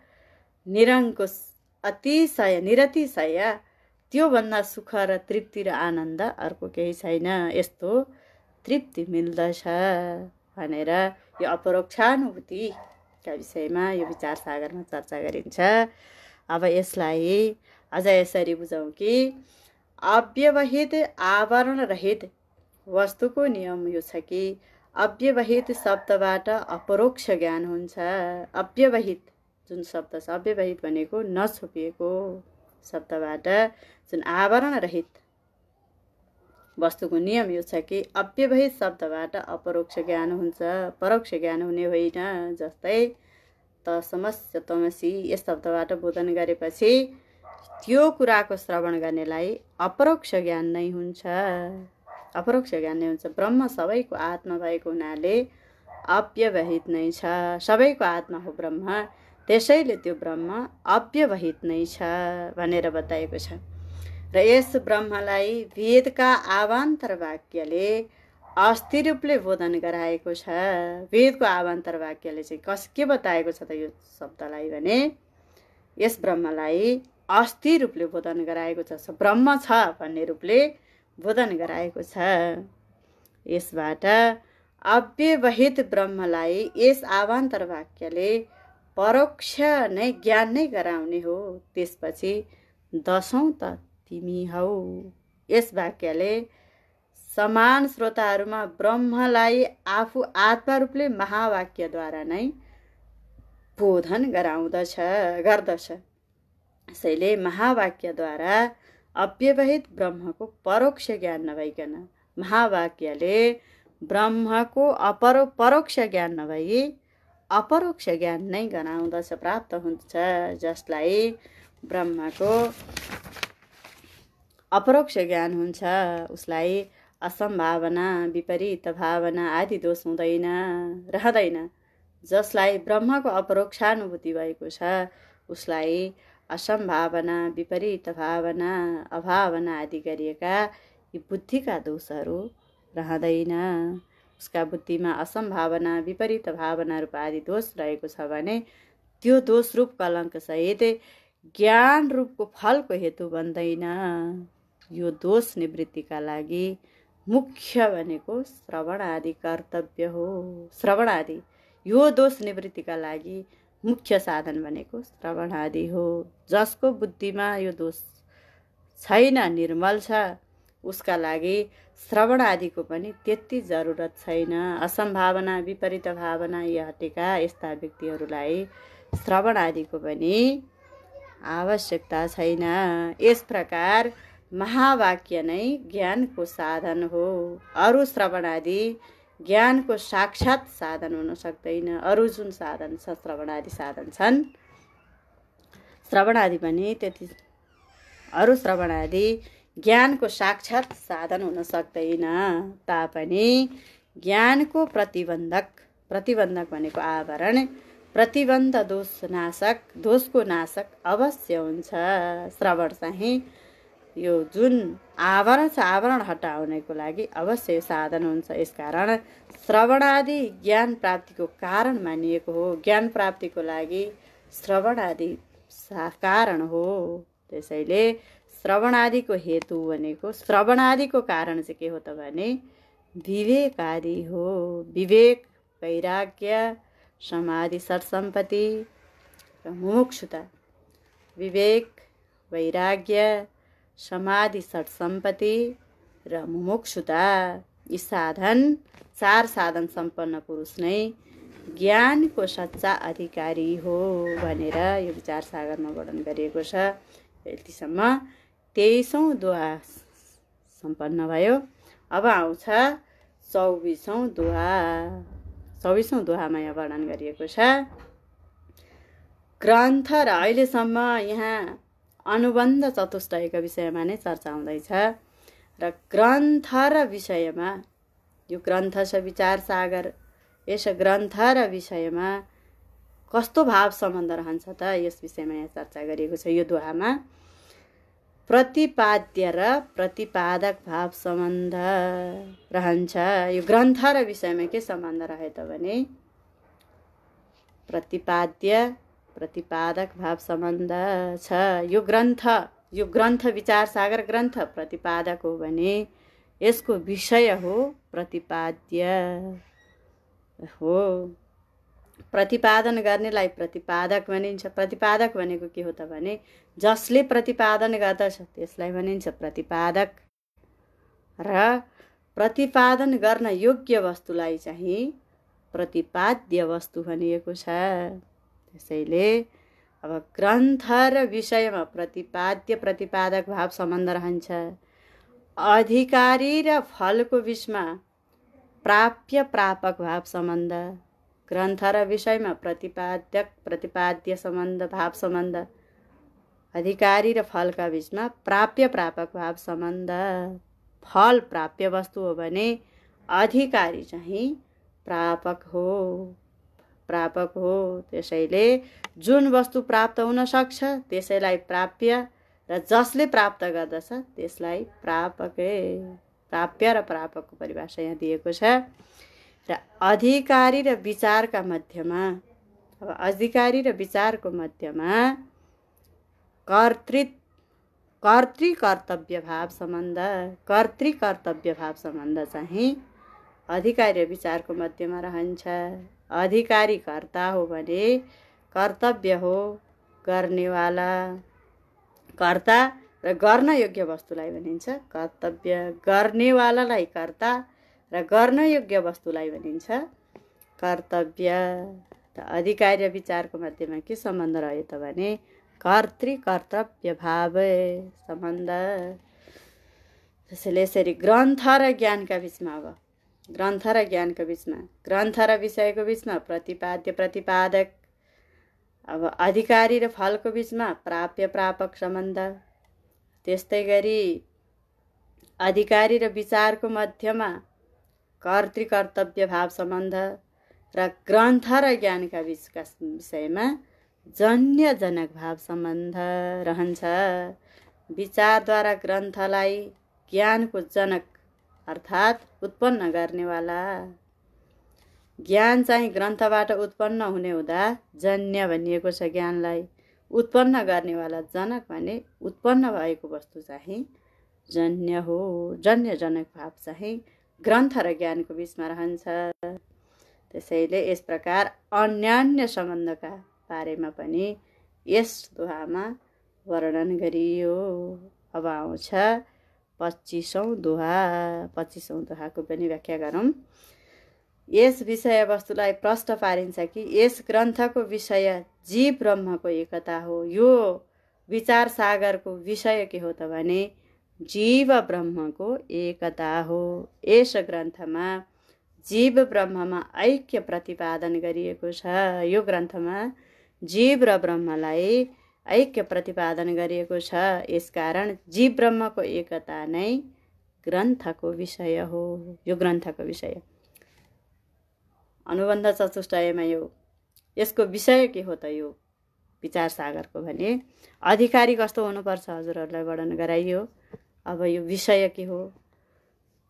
निरङ्कुश अतिशय निरतिशय त्योभन्दा सुख र तृप्ति र आनन्द अर्को केही छैन यस्तो तृप्ति मिल्दछ भनेर यो अपरोक्षानुभूतिका विषयमा यो विचार सागरमा चर्चा गरिन्छ। अब यसलाई अझ यसरी बुझौँ कि अव्यवहित आवरण रहित वस्तुको नियम यो छ कि अव्यवहित शब्दबाट अपरोक्ष ज्ञान हुन्छ। अव्यवहित जुन शब्द छ अव्यवहित भनेको नछोपिएको शब्दबाट जुन आवरण रहित वस्तुको नियम यो छ कि अव्यवहित शब्दबाट अपरोक्ष ज्ञान हुन्छ, परोक्ष ज्ञान हुने होइन। जस्तै तमस्य तमसी यस शब्दबाट बोधन गरेपछि त्यो कुराको श्रवण गर्नेलाई अपरोक्ष ज्ञान नै हुन्छ, अपरोक्ष ज्ञान नै हुन्छ। ब्रह्म सबैको आत्मा भएको हुनाले अव्यवहित नै छ, सबैको आत्मा हो ब्रह्म, त्यसैले त्यो ब्रह्म अव्यवहित नै छ भनेर बताएको छ। र यस ब्रह्मलाई वेदका आवान्तर वाक्यले अस्थि रूपले बोधन गराएको छ। वेदको आवान्तर वाक्यले चाहिँ के बताएको छ त यो शब्दलाई भने यस ब्रह्मलाई अस्थि रूपले बोधन गराएको छ, ब्रह्म छ भन्ने रूपले बोधन गराएको छ। यसबाट अव्यवहित ब्रह्मलाई यस आवान्तर वाक्यले परोक्ष नै ज्ञान नै गराउने हो। त्यसपछि दशौं त तिमी हौ यस वाक्यले समान श्रोताहरूमा ब्रह्मलाई आफू आत्मा रूपले महावाक्यद्वारा नै बोधन गर्दछ। त्यसैले महावाक्यद्वारा अव्यवहित ब्रह्मको परोक्ष ज्ञान नभइकन महावाक्यले ब्रह्मको परोक्ष ज्ञान नभई अपरोक्ष ज्ञान नै गराउँदछ, प्राप्त हुन्छ। जसलाई ब्रह्मको अपरोक्ष ज्ञान हुन्छ उसलाई असम्भावना विपरीत भावना आदि दोष रहँदैन। जसलाई ब्रह्मको अपरोक्षानुभूति भएको छ उसलाई असम्भावना विपरीत भावना अभावना आदि गरिएका यी बुद्धिका दोषहरू रहँदैन। उसका बुद्धिमा असम्भावना विपरीत भावना रूप आदि दोष रहेको छ भने त्यो दोष रूप कलङ्क सहित ज्ञान रूपको फलको हेतु बन्दैन। यो दोष निवृत्तिका लागि मुख्य भनेको श्रवण आदि कर्तव्य हो। श्रवण आदि यो दोष निवृत्तिका लागि मुख्य साधन भनेको श्रवण आदि हो। जसको बुद्धिमा यो दोष छैन, निर्मल छ, उसका लागि श्रवण आदिको पनि त्यति जरुरत छैन। असम्भावना विपरीत भावना यी हटेका यस्ता व्यक्तिहरूलाई श्रवण आदिको पनि आवश्यकता छैन। यस प्रकार महावाक्य नै ज्ञानको साधन हो। अरू श्रवण आदि ज्ञानको साक्षात् साधन हुन सक्दैन। अरू जुन साधन छ श्रवण आदि साधन छन्, श्रवण आदि पनि त्यति अरू श्रवण आदि ज्ञानको साक्षात् साधन हुन सक्दैन। तापनि ज्ञानको प्रतिबन्धक, प्रतिबन्धक भनेको आवरण, प्रतिबन्ध दोषनाशक, दोषको नाशक अवश्य हुन्छ। श्रवण चाहिँ यो जुन आवरण छ, आवरण हटाउनको लागि अवश्य यो साधन हुन्छ। यसकारण श्रवण आदि ज्ञान प्राप्तिको कारण मानिएको हो। ज्ञान प्राप्तिको लागि श्रवण आदि कारण हो। त्यसैले श्रवण आदिको हेतु भनेको, श्रवण आदिको कारण चाहिँ के हो त भने विवेक आदि हो। विवेक, वैराग्य, समाधि, सत्सम्पत्ति र मुमुक्षुता। विवेक, वैराग्य, समाधि, सत्सम्पत्ति र मुमुक्षुता, यी साधन, चार साधन सम्पन्न पुरुष नै ज्ञानको सच्चा अधिकारी हो भनेर यो विचार सागरमा वर्णन गरिएको छ। यतिसम्म 23औं दोहा सम्पन्न भयो। अब आउँछ 24औं दोहा। 24औं दोहामा यहाँ वर्णन गरिएको छ ग्रन्थ र अहिलेसम्म यहाँ अनुबन्ध चतुष्टयका विषयमा नै चर्चा हुँदैछ। र ग्रन्थ र विषयमा, यो ग्रन्थ छ विचार सागर, यस ग्रन्थ र विषयमा कस्तो भाव सम्बन्ध रहन्छ त यस विषयमा यहाँ चर्चा गरिएको छ। यो दोहामा प्रतिपाद्य र प्रतिपादक भाव सम्बन्ध रहन्छ। यो ग्रन्थ र विषयमा के सम्बन्ध रहे त भने प्रतिपाद्य प्रतिपादक भाव सम्बन्ध छ। यो ग्रन्थ विचार सागर ग्रन्थ प्रतिपादक हो भने यसको विषय हो प्रतिपाद्य हो। प्रतिपादन गर्नेलाई प्रतिपादक भनिन्छ। प्रतिपादक भनेको के हो त भने जसले प्रतिपादन गर्दछ त्यसलाई भनिन्छ प्रतिपादक। र प्रतिपादन गर्न योग्य वस्तुलाई चाहिँ प्रतिपाद्य वस्तु भनिएको छ। त्यसैले अब ग्रन्थ र विषयमा प्रतिपाद्य प्रतिपादक भाव सम्बन्ध रहन्छ। अधिकारी र फलको बिचमा प्राप्य प्रापक भाव सम्बन्ध। ग्रन्थ र विषयमा प्रतिपाद्यक प्रतिपाद्य सम्बन्ध, भाव सम्बन्ध। अधिकारी र फलका बिचमा प्राप्य प्रापक भाव सम्बन्ध। फल प्राप्य वस्तु हो भने अधिकारी चाहिँ प्रापक हो। त्यसैले जुन वस्तु प्राप्त हुन सक्छ त्यसैलाई प्राप्य, र जसले प्राप्त गर्दछ त्यसलाई प्राप्य र प्रापकको परिभाषा यहाँ दिएको छ। र अधिकारी र विचारका मध्यमा, अब अधिकारी र विचारको मध्यमा कर्तृकर्तव्य भाव सम्बन्ध, कर्तृकर्तव्य भाव सम्बन्ध चाहिँ अधिकारी र विचारको मध्यमा रहन्छ। अधिकारी कर्ता हो भने कर्तव्य हो गर्नेवाला, कर्ता र गर्न योग्य वस्तुलाई भनिन्छ कर्तव्य। गर्नेवालालाई कर्ता र गर्न योग्य वस्तुलाई भनिन्छ कर्तव्य। अधिकारी र विचारको मध्यमा के सम्बन्ध रह्यो त भने कर्तृकर्तव्य भाव सम्बन्ध। त्यसैले यसरी ग्रन्थ र ज्ञानका बिचमा, अब ग्रन्थ र ज्ञानका बिचमा, ग्रन्थ र विषयको बिचमा प्रतिपाद्य प्रतिपादक, अब अधिकारी र फलको बिचमा प्राप्य प्रापक सम्बन्ध। त्यस्तै गरी अधिकारी र विचारको मध्यमा कर्तृकर्तव्य भाव सम्बन्ध, र ग्रन्थ र ज्ञानका बिचका विषयमा जन्य जनक भाव सम्बन्ध रहन्छ। विचारद्वारा ग्रन्थलाई ज्ञानको जनक अर्थात् उत्पन्न गर्नेवाला, ज्ञान चाहिँ ग्रन्थबाट उत्पन्न हुने हुँदा जन्य भनिएको छ। ज्ञानलाई उत्पन्न गर्नेवाला जनक भने उत्पन्न भएको वस्तु चाहिँ जन्य हो। जन्य जनक भाव चाहिँ ग्रन्थ र ज्ञानको बिचमा रहन्छ। त्यसैले यस प्रकार अन्यान्य सम्बन्धका बारेमा पनि यस दोहामा वर्णन गरियो। अब आउँछ 25औं दोहा। 25औं दोहाको पनि व्याख्या गरौँ। यस विषय वस्तुलाई प्रष्ट पारिन्छ कि यस ग्रन्थको विषय जीव ब्रह्मको एकता हो। यो विचार सागरको विषय के हो त भने जीव ब्रह्मको एकता हो। यस ग्रन्थमा जीव ब्रह्ममा ऐक्य प्रतिपादन गरिएको छ। यो ग्रन्थमा जीव र ब्रह्मलाई ऐक्य प्रतिपादन गरिएको छ। यसकारण जीव ब्रह्मको एकता नै ग्रन्थको विषय हो। यो ग्रन्थको विषय अनुबन्ध चतुष्टयमा यसको विषय के हो त यो विचार सागरको भने अधिकारी कस्तो हुनुपर्छ हजुरहरूलाई वर्णन गराइयो। अब यो विषय के हो,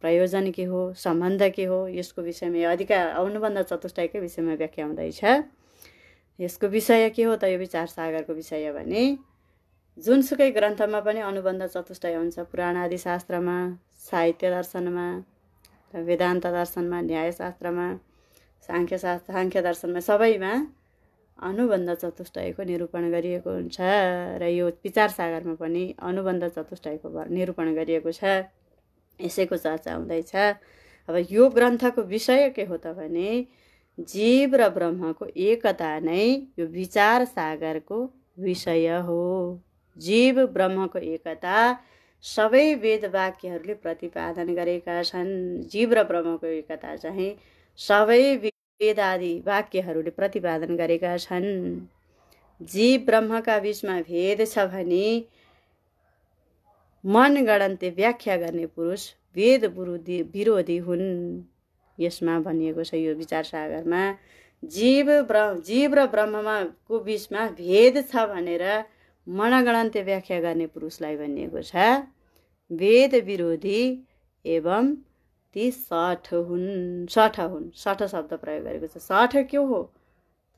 प्रयोजन के हो, सम्बन्ध के हो, यसको विषयमा अनुबन्ध चतुष्टयकै विषयमा व्याख्या हुँदैछ। यसको विषय के हो त यो विचार सागरको विषय भने जुनसुकै ग्रन्थमा पनि अनुबन्ध चतुष्टय हुन्छ। पुराण आदि शास्त्रमा, साहित्य दर्शनमा, वेदान्त दर्शनमा, न्यायशास्त्रमा, साङ्ख्य दर्शनमा सबैमा अनुबन्ध चतुष्टयको निरूपण गरिएको हुन्छ र यो विचार सागरमा पनि अनुबन्ध चतुष्टयको निरूपण गरिएको छ। यसैको चर्चा हुँदैछ। अब यो ग्रन्थको विषय के हो त भने जीव र ब्रह्मको एकता नै यो विचार सागरको विषय हो। जीव ब्रह्मको एकता सबै वेद वाक्यहरूले प्रतिपादन गरेका छन्। जीव र ब्रह्मको एकता चाहिँ सबै वेद आदि वाक्यहरूले प्रतिपादन गरेका छन्। जीव ब्रह्मका बीचमा भेद छ भने मनगढन्ते व्याख्या गर्ने पुरुष वेद विरोधी हुन्। यसमा भनिएको छ यो विचार सागरमा जीव र ब्रह्मको बीचमा भेद छ भनेर मनगढन्ते व्याख्या गर्ने पुरुषलाई भनिएको छ वेद विरोधी एवं ती सठ हुन्। सठ शब्द प्रयोग गरेको छ। सठ के हो?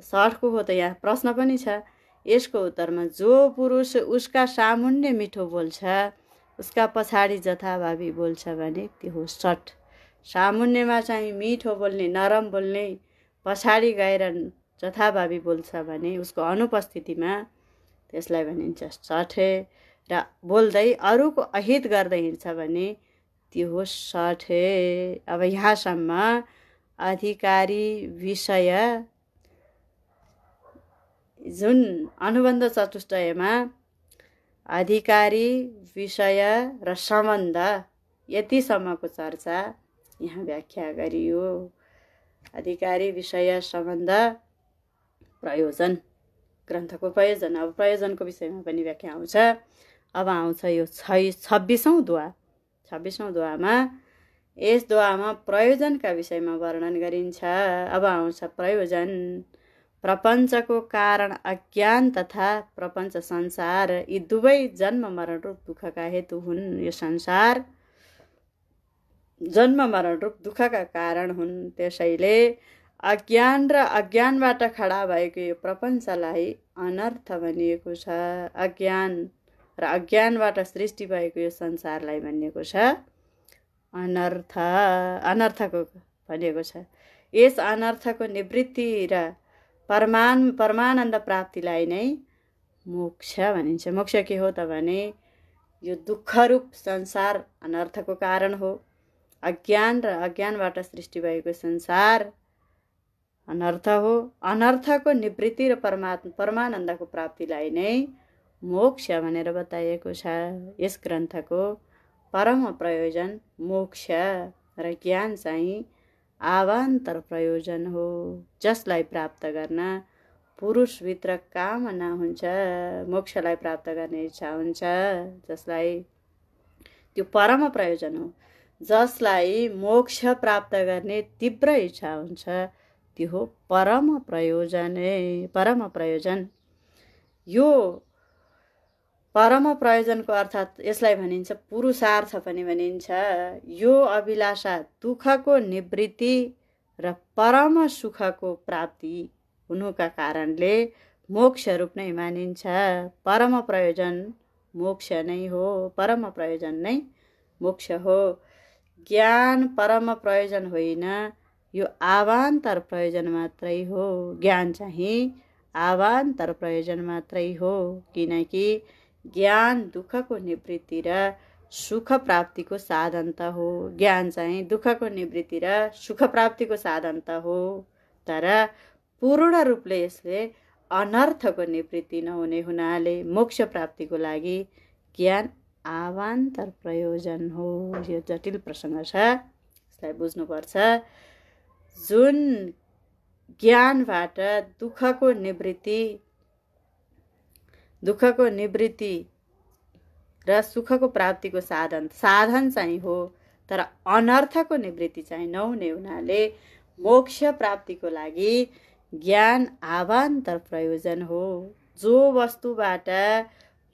सठको हो त यहाँ प्रश्न पनि छ। यसको उत्तरमा जो पुरुष उसका सामुन्ने मिठो बोल्छ, उसका पछाडि जथाभावी बोल्छ भने त्यो हो सठ। सामुन्नेमा चाहिँ मिठो बोल्ने, नरम बोल्ने, पछाडि गएर जथाभावी बोल्छ भने उसको अनुपस्थितिमा त्यसलाई भनिन्छ सठे। र बोल्दै अरूको अहित गर्दै हिँड्छ भने त्यो हो सठे। अब यहाँसम्म अधिकारी विषय जुन अनुबन्ध चतुष्टयमा अधिकारी विषय र सम्बन्ध यतिसम्मको चर्चा यहाँ व्याख्या गरियो। अधिकारी विषय सम्बन्ध प्रयोजन, ग्रन्थको प्रयोजन। अब प्रयोजनको विषयमा पनि व्याख्या आउँछ। अब आउँछ यो 26औं दुआ। 26औं दुआमा यस दुआमा प्रयोजनका विषयमा वर्णन गरिन्छ। अब आउँछ प्रयोजन। प्रपञ्चको कारण अज्ञान तथा प्रपञ्च संसार यी दुवै जन्म मरण रूप दुःखका हेतु हुन्। यो संसार जन्म मरण रूप दुःखका कारण हुन्। त्यसैले अज्ञान र अज्ञानबाट खडा भएको यो प्रपञ्चलाई अनर्थ भनिएको छ। अज्ञान र अज्ञानबाट सृष्टि भएको यो संसारलाई भनिएको छ अनर्थको भनिएको छ। यस अनर्थको निवृत्ति र परमानन्द प्राप्तिलाई नै मोक्ष भनिन्छ। मोक्ष के हो त भने यो दुःखरूप संसार अनर्थको कारण हो। अज्ञान र अज्ञानबाट सृष्टि भएको संसार अनर्थ हो। अनर्थको निवृत्ति र परमानन्दको प्राप्तिलाई नै मोक्ष भनेर बताइएको छ। यस ग्रन्थको परम प्रयोजन मोक्ष र ज्ञान चाहिँ आवान्तर प्रयोजन हो, जसलाई प्राप्त गर्न पुरुषभित्र कामना हुन्छ, मोक्षलाई प्राप्त गर्ने इच्छा हुन्छ, जसलाई त्यो परम प्रयोजन हो। जसलाई मोक्ष प्राप्त गर्ने तीव्र इच्छा हुन्छ त्यो हो परम प्रयोजन। यो परम प्रयोजनको अर्थात् यसलाई भनिन्छ पुरुषार्थ पनि भनिन्छ। यो अभिलाषा दुःखको निवृत्ति र परम सुखको प्राप्ति हुनुका कारणले मोक्ष रूप नै मानिन्छ। परम प्रयोजन मोक्ष नै हो। परम प्रयोजन नै मोक्ष हो। ज्ञान परम प्रयोजन होइन, यो आवान्तर प्रयोजन मात्रै हो। ज्ञान चाहिँ आवान्तर प्रयोजन मात्रै हो, किनकि ज्ञान दुःखको निवृत्ति र सुख प्राप्तिको साधन त हो। ज्ञान चाहिँ दुःखको निवृत्ति र सुख प्राप्तिको साधन त हो, तर पूर्ण रूपले यसले अनर्थको निवृत्ति नहुने हुनाले मोक्ष प्राप्तिको लागि ज्ञान आवान्तर प्रयोजन हो। यो जटिल प्रसङ्ग छ, यसलाई बुझ्नुपर्छ। जुन ज्ञानबाट दुःखको निवृत्ति र सुखको प्राप्तिको साधन चाहिँ हो, तर अनर्थको निवृत्ति चाहिँ नहुने हुनाले मोक्ष प्राप्तिको लागि ज्ञान आवान्तर प्रयोजन हो। जो वस्तुबाट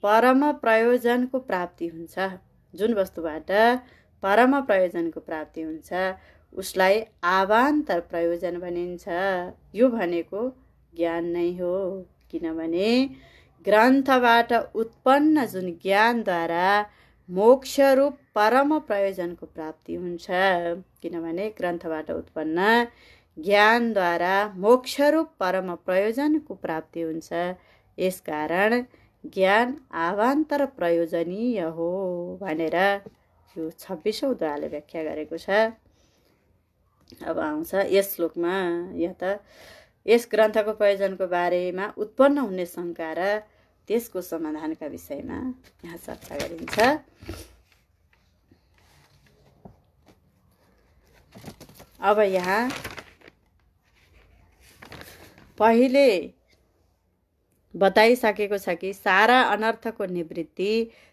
परम प्रयोजनको प्राप्ति हुन्छ, जुन वस्तुबाट परम प्रयोजनको प्राप्ति हुन्छ उसलाई आवान्तर प्रयोजन भनिन्छ। यो भनेको ज्ञान नै हो। किनभने ग्रन्थबाट उत्पन्न जुन ज्ञानद्वारा मोक्षरूप परम प्रयोजनको प्राप्ति हुन्छ। किनभने ग्रन्थबाट उत्पन्न ज्ञानद्वारा मोक्षरूप परम प्रयोजनको प्राप्ति हुन्छ। यसकारण ज्ञान आवान्तर प्रयोजनीय हो भनेर यो 26औं उद्धारले व्याख्या गरेको छ। अब आउँछ यस श्लोकमा यस ग्रन्थको प्रयोजनको बारेमा उत्पन्न हुने शङ्का र त्यसको समाधानका विषयमा यहाँ चर्चा गरिन्छ। अब यहाँ पहिले बताइसकेको छ कि सारा अनर्थको निवृत्ति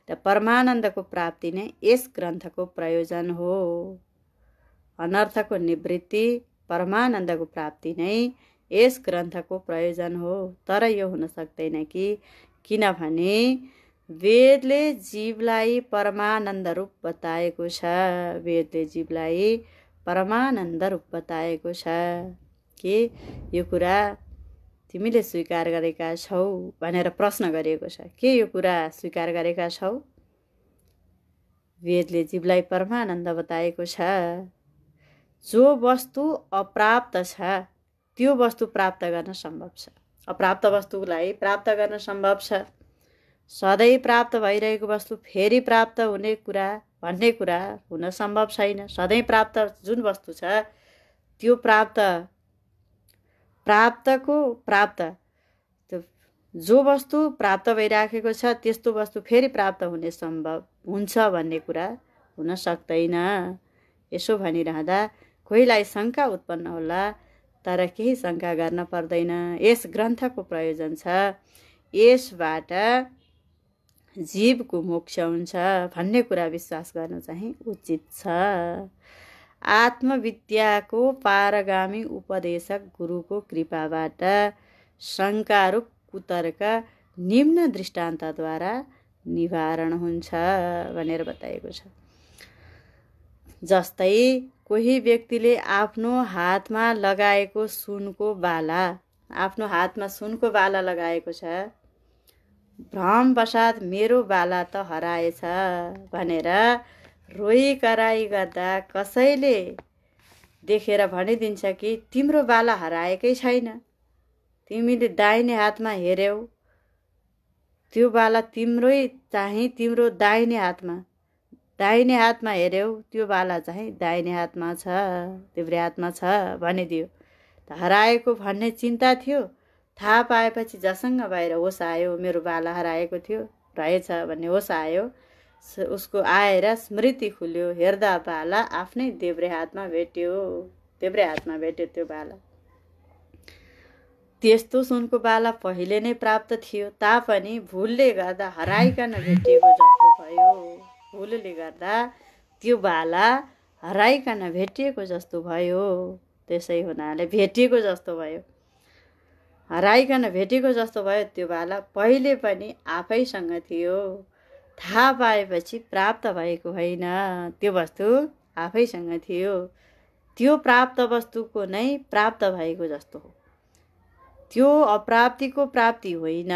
र परमानन्दको प्राप्ति नै यस ग्रन्थको प्रयोजन हो। अनर्थको निवृत्ति परमानन्दको प्राप्ति नै यस ग्रन्थको प्रयोजन हो। तर यो हुन सक्दैन कि किनभने वेदले जीवलाई परमानन्द रूप बताएको छ। वेदले जीवलाई परमानन्द रूप बताएको छ कि यो कुरा तिमीले स्वीकार गरेका छौ भनेर प्रश्न गरिएको छ। के यो कुरा स्वीकार गरेका छौ? वेदले जीवलाई परमानन्द बताएको छ। जो वस्तु अप्राप्त छ त्यो वस्तु प्राप्त गर्न सम्भव छ। अप्राप्त वस्तुलाई प्राप्त गर्न सम्भव छ। सधैँ प्राप्त भइरहेको वस्तु फेरि प्राप्त हुने कुरा भन्ने कुरा हुन सम्भव छैन। सधैँ प्राप्त जुन वस्तु छ त्यो प्राप्तको प्राप्त जो वस्तु प्राप्त भइराखेको छ त्यस्तो वस्तु फेरि प्राप्त हुने सम्भव हुन्छ भन्ने कुरा हुन सक्दैन। यसो भनिरहँदा कोहीलाई शङ्का उत्पन्न होला, तर केही शङ्का गर्न पर्दैन। यस ग्रन्थको प्रयोजन छ यसबाट जीवको मोक्ष हुन्छ भन्ने कुरा विश्वास गर्नु चाहिँ उचित छ। आत्मविद्याको पारगामी उपदेशक गुरुको कृपाबाट शङ्कारूप कुतर्क निम्न दृष्टान्तद्वारा निवारण हुन्छ भनेर बताएको छ। जस्तै कोही व्यक्तिले आफ्नो हातमा लगाएको सुनको बाला लगाएको छ। भ्रमवशात मेरो बाला त हराएछ भनेर रोइ कराई गर्दा कसैले देखेर भनिदिन्छ कि तिम्रो बाला हराएकै छैन। तिमीले दाहिने हातमा हेर्यौ त्यो बाला तिम्रो दाहिने हातमा हेर्यौ त्यो बाला चाहिँ दाहिने हातमा छ, देब्रे हातमा छ भनिदियो। हराएको भन्ने चिन्ता थियो। थाहा पाएपछि जसँग बाहिर होस आयो, मेरो बाला हराएको थियो रहेछ भन्ने होस आयो, उसको आएर स्मृति खुल्यो। हेर्दा बाला आफ्नै देब्रे हातमा भेट्यो त्यो बाला। त्यस्तो सुनको बाला पहिले नै प्राप्त थियो तापनि भुलले गर्दा हराइकन भेटिएको जस्तो भयो। भुलले गर्दा त्यो बाला हराइकन भेटिएको जस्तो भयो। त्यसै हुनाले भेटिएको जस्तो भयो, हराइकन भेटेको जस्तो भयो। त्यो बाला पहिले पनि आफैसँग थियो। थाहा पाएपछि प्राप्त भएको होइन, त्यो वस्तु आफैसँग थियो। त्यो प्राप्त वस्तुको नै प्राप्त भएको जस्तो हो। त्यो अप्राप्तिको प्राप्ति होइन।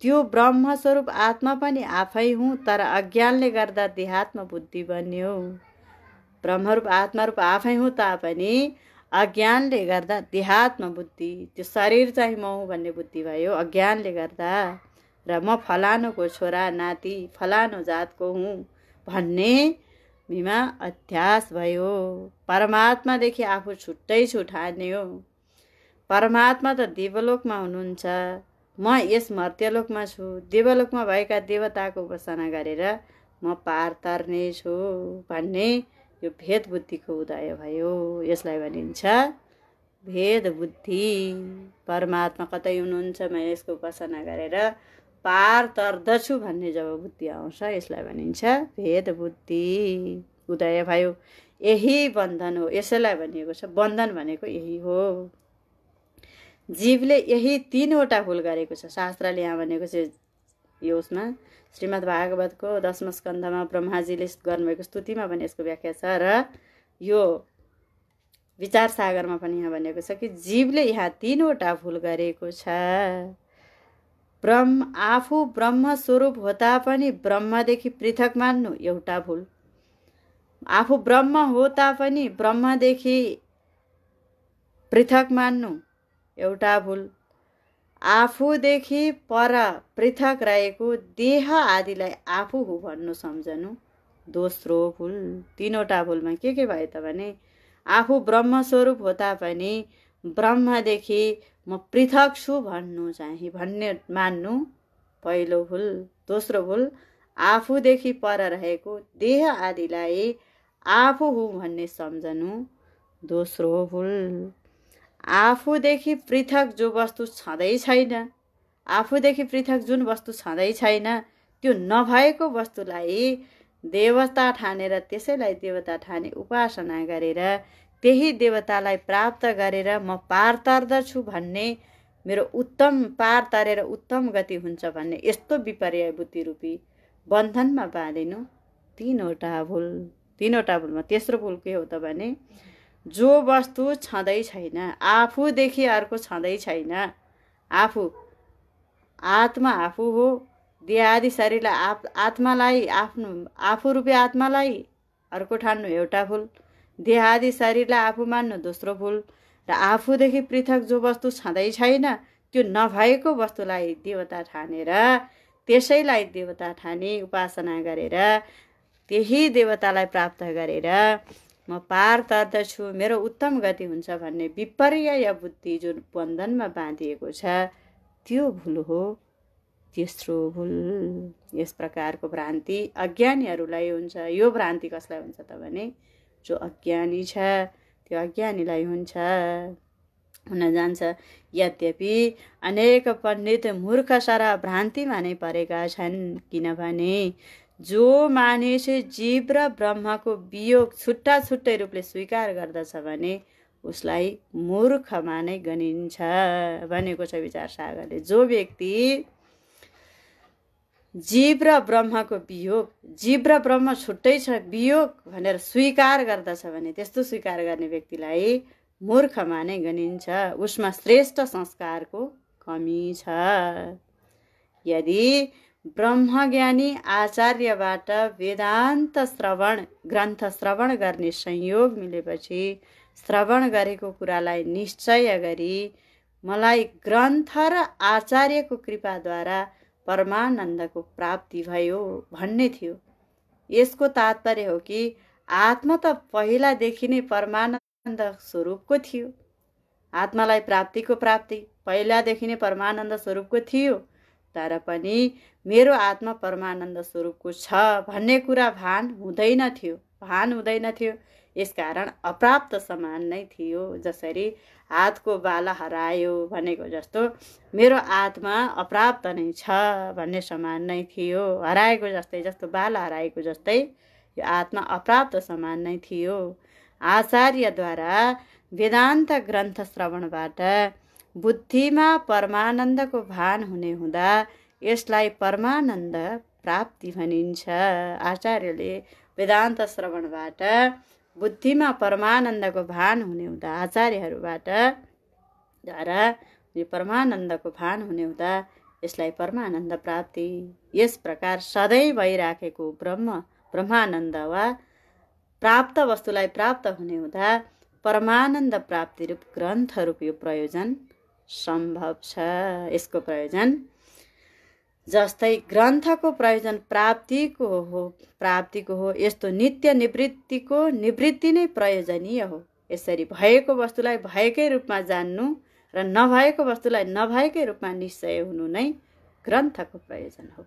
त्यो ब्रह्मस्वरूप आत्मा पनि आफै हुँ, तर अज्ञानले गर्दा देहात्म बुद्धि बन्यो। ब्रह्मरूप आत्मारूप आफै हुँ तापनि अज्ञानले गर्दा देहात्म बुद्धि, त्यो शरीर चाहिँ म हुँ भन्ने बुद्धि भयो अज्ञानले गर्दा। र म फलानुको छोरा नाति फलानु जातको हुँ भन्ने भीमा अध्यास भयो। परमात्मादेखि आफू छुट्टै छु ठान्यो। परमात्मा त देवलोकमा हुनुहुन्छ, म यस मर्त्यलोकमा छु। देवलोकमा भएका देवताको उपासना गरेर म पार तर्नेछु भन्ने यो भेद बुद्धिको उदय भयो। यसलाई भनिन्छ भेद बुद्धि। परमात्मा कतै हुनुहुन्छ, म यसको उपासना गरेर पार तर्दछु भन्ने जब बुद्धि आउँछ यसलाई भनिन्छ भेद बुद्धि उदय भयो। यही बन्धन हो। यसैलाई भनिएको छ बन्धन भनेको यही हो। जीवले यही 3वटा भुल गरेको छ। शास्त्रले यहाँ भनेको छ यो उसमा श्रीमद् भागवतको 10औं स्कन्धमा ब्रह्माजीले गर्नुभएको स्तुतिमा पनि यसको व्याख्या छ र यो विचार सागरमा पनि यहाँ भनेको छ कि जीवले यहाँ 3वटा भुल गरेको छ। आफू ब्रह्म स्वरूप होता पनि ब्रह्मदेखि पृथक मान्नु एउटा भुल। आफू ब्रह्म हो तापनि ब्रह्मदेखि पृथक मान्नु एउटा भुल। आफूदेखि पर पृथक रहेको देह आदिलाई आफू हो भन्नु सम्झनु दोस्रो भुल। 3वटा भुलमा के भयो त भने आफू ब्रह्म स्वरूप होता पनि ब्रह्मदेखि म पृथक छु भन्ने मान्नु पहिलो भुल। दोस्रो भुल आफूदेखि पर रहेको देह आदिलाई आफू हो भन्ने सम्झनु दोस्रो भुल। आफूदेखि पृथक जो वस्तु छँदै छैन, आफूदेखि पृथक जुन वस्तु छँदै छैन त्यो नभएको वस्तुलाई देवता ठानेर त्यसैलाई देवता ठाने उपासना गरेर त्यही देवतालाई प्राप्त गरेर म पार तर्दछु भन्ने, मेरो उत्तम पार तरेर उत्तम गति हुन्छ भन्ने यस्तो विपर्य बुद्धि रूपी बन्धनमा बाँधिनु 3वटा भुल। 3वटा भुलमा तेस्रो भुल के हो त भने जो वस्तु छँदै छैन, आफूदेखि अर्को छँदै छैन, आत्मा आफू हो, देहादि शरीरलाई आत्मालाई आफू रूपी आत्मालाई अर्को ठान्नु एउटा भुल। देहादि शरीरलाई आफू मान्नु दोस्रो भुल। र आफूदेखि पृथक जो वस्तु छँदै छैन त्यो नभएको वस्तुलाई देवता ठानेर त्यसैलाई देवता ठाने उपासना गरेर त्यही देवतालाई प्राप्त गरेर म पार तर्दछु, मेरो उत्तम गति हुन्छ भन्ने विपर्य बुद्धि जुन बन्धनमा बाँधिएको छ त्यो भुल हो तेस्रो भुल। यस प्रकारको भ्रान्ति अज्ञानीहरूलाई हुन्छ। यो भ्रान्ति कसलाई हुन्छ त भने जो अज्ञानी छ त्यो अज्ञानीलाई हुन्छ, हुन जान्छ। यद्यपि अनेक पण्डित मूर्ख सारा भ्रान्तिमा नै परेका छन्, किनभने जो मानिस जीव र ब्रह्मको वियोग छुट्टा छुट्टै रूपले स्वीकार गर्दछ भने उसलाई मूर्खमा नै गनिन्छ भनेको छ विचार सागरले। जो व्यक्ति जीव र ब्रह्मको वियोग, जीव र ब्रह्म छुट्टै छ वियोग भनेर स्वीकार गर्दछ भने त्यस्तो स्वीकार गर्ने व्यक्तिलाई मूर्खमा नै गनिन्छ, उसमा श्रेष्ठ संस्कारको कमी छ। यदि ब्रह्मज्ञानी आचार्यबाट वेदान्त ग्रन्थ श्रवण गर्ने संयोग मिलेपछि श्रवण गरेको कुरालाई निश्चय गरी मलाई ग्रन्थ र आचार्यको कृपाद्वारा परमानन्दको प्राप्ति भयो भन्ने थियो। यसको तात्पर्य हो कि आत्मा त पहिलादेखि नै परमानन्द स्वरूपको थियो। आत्मालाई प्राप्ति पहिलादेखि नै परमानन्द स्वरूपको थियो, तर पनि मेरो आत्मा परमानन्द स्वरूपको छ भन्ने कुरा भान हुँदैन थियो। यसकारण अप्राप्त समान नै थियो। जसरी हातको बाला हरायो भनेको जस्तो मेरो आत्मा अप्राप्त नै छ भन्ने समान नै थियो। हराएको जस्तो बाला हराएको जस्तै यो आत्मा अप्राप्त समान नै थियो। आचार्यद्वारा वेदान्त ग्रन्थ श्रवणबाट बुद्धिमा परमानन्दको भान हुने हुँदा यसलाई परमानन्द प्राप्ति भनिन्छ। आचार्यले वेदान्त श्रवणबाट बुद्धिमा परमानन्दको भान हुने हुँदा आचार्यहरूबाट द्वारा यो परमानन्दको भान हुने हुँदा यसलाई परमानन्द प्राप्ति। यस प्रकार सधैँ भइराखेको ब्रह्मानन्द वा प्राप्त वस्तुलाई प्राप्त हुने हुँदा परमानन्द प्राप्ति रूप ग्रन्थ रूप यो प्रयोजन सम्भव छ। यसको प्रयोजन जस्तै ग्रन्थको प्रयोजन प्राप्तिको हो, यस्तो नित्य निवृत्ति नै प्रयोजनीय हो। यसरी भएको वस्तुलाई भएकै रूपमा जान्नु र नभएको वस्तुलाई नभएकै रूपमा निश्चय हुनु नै ग्रन्थको प्रयोजन हो।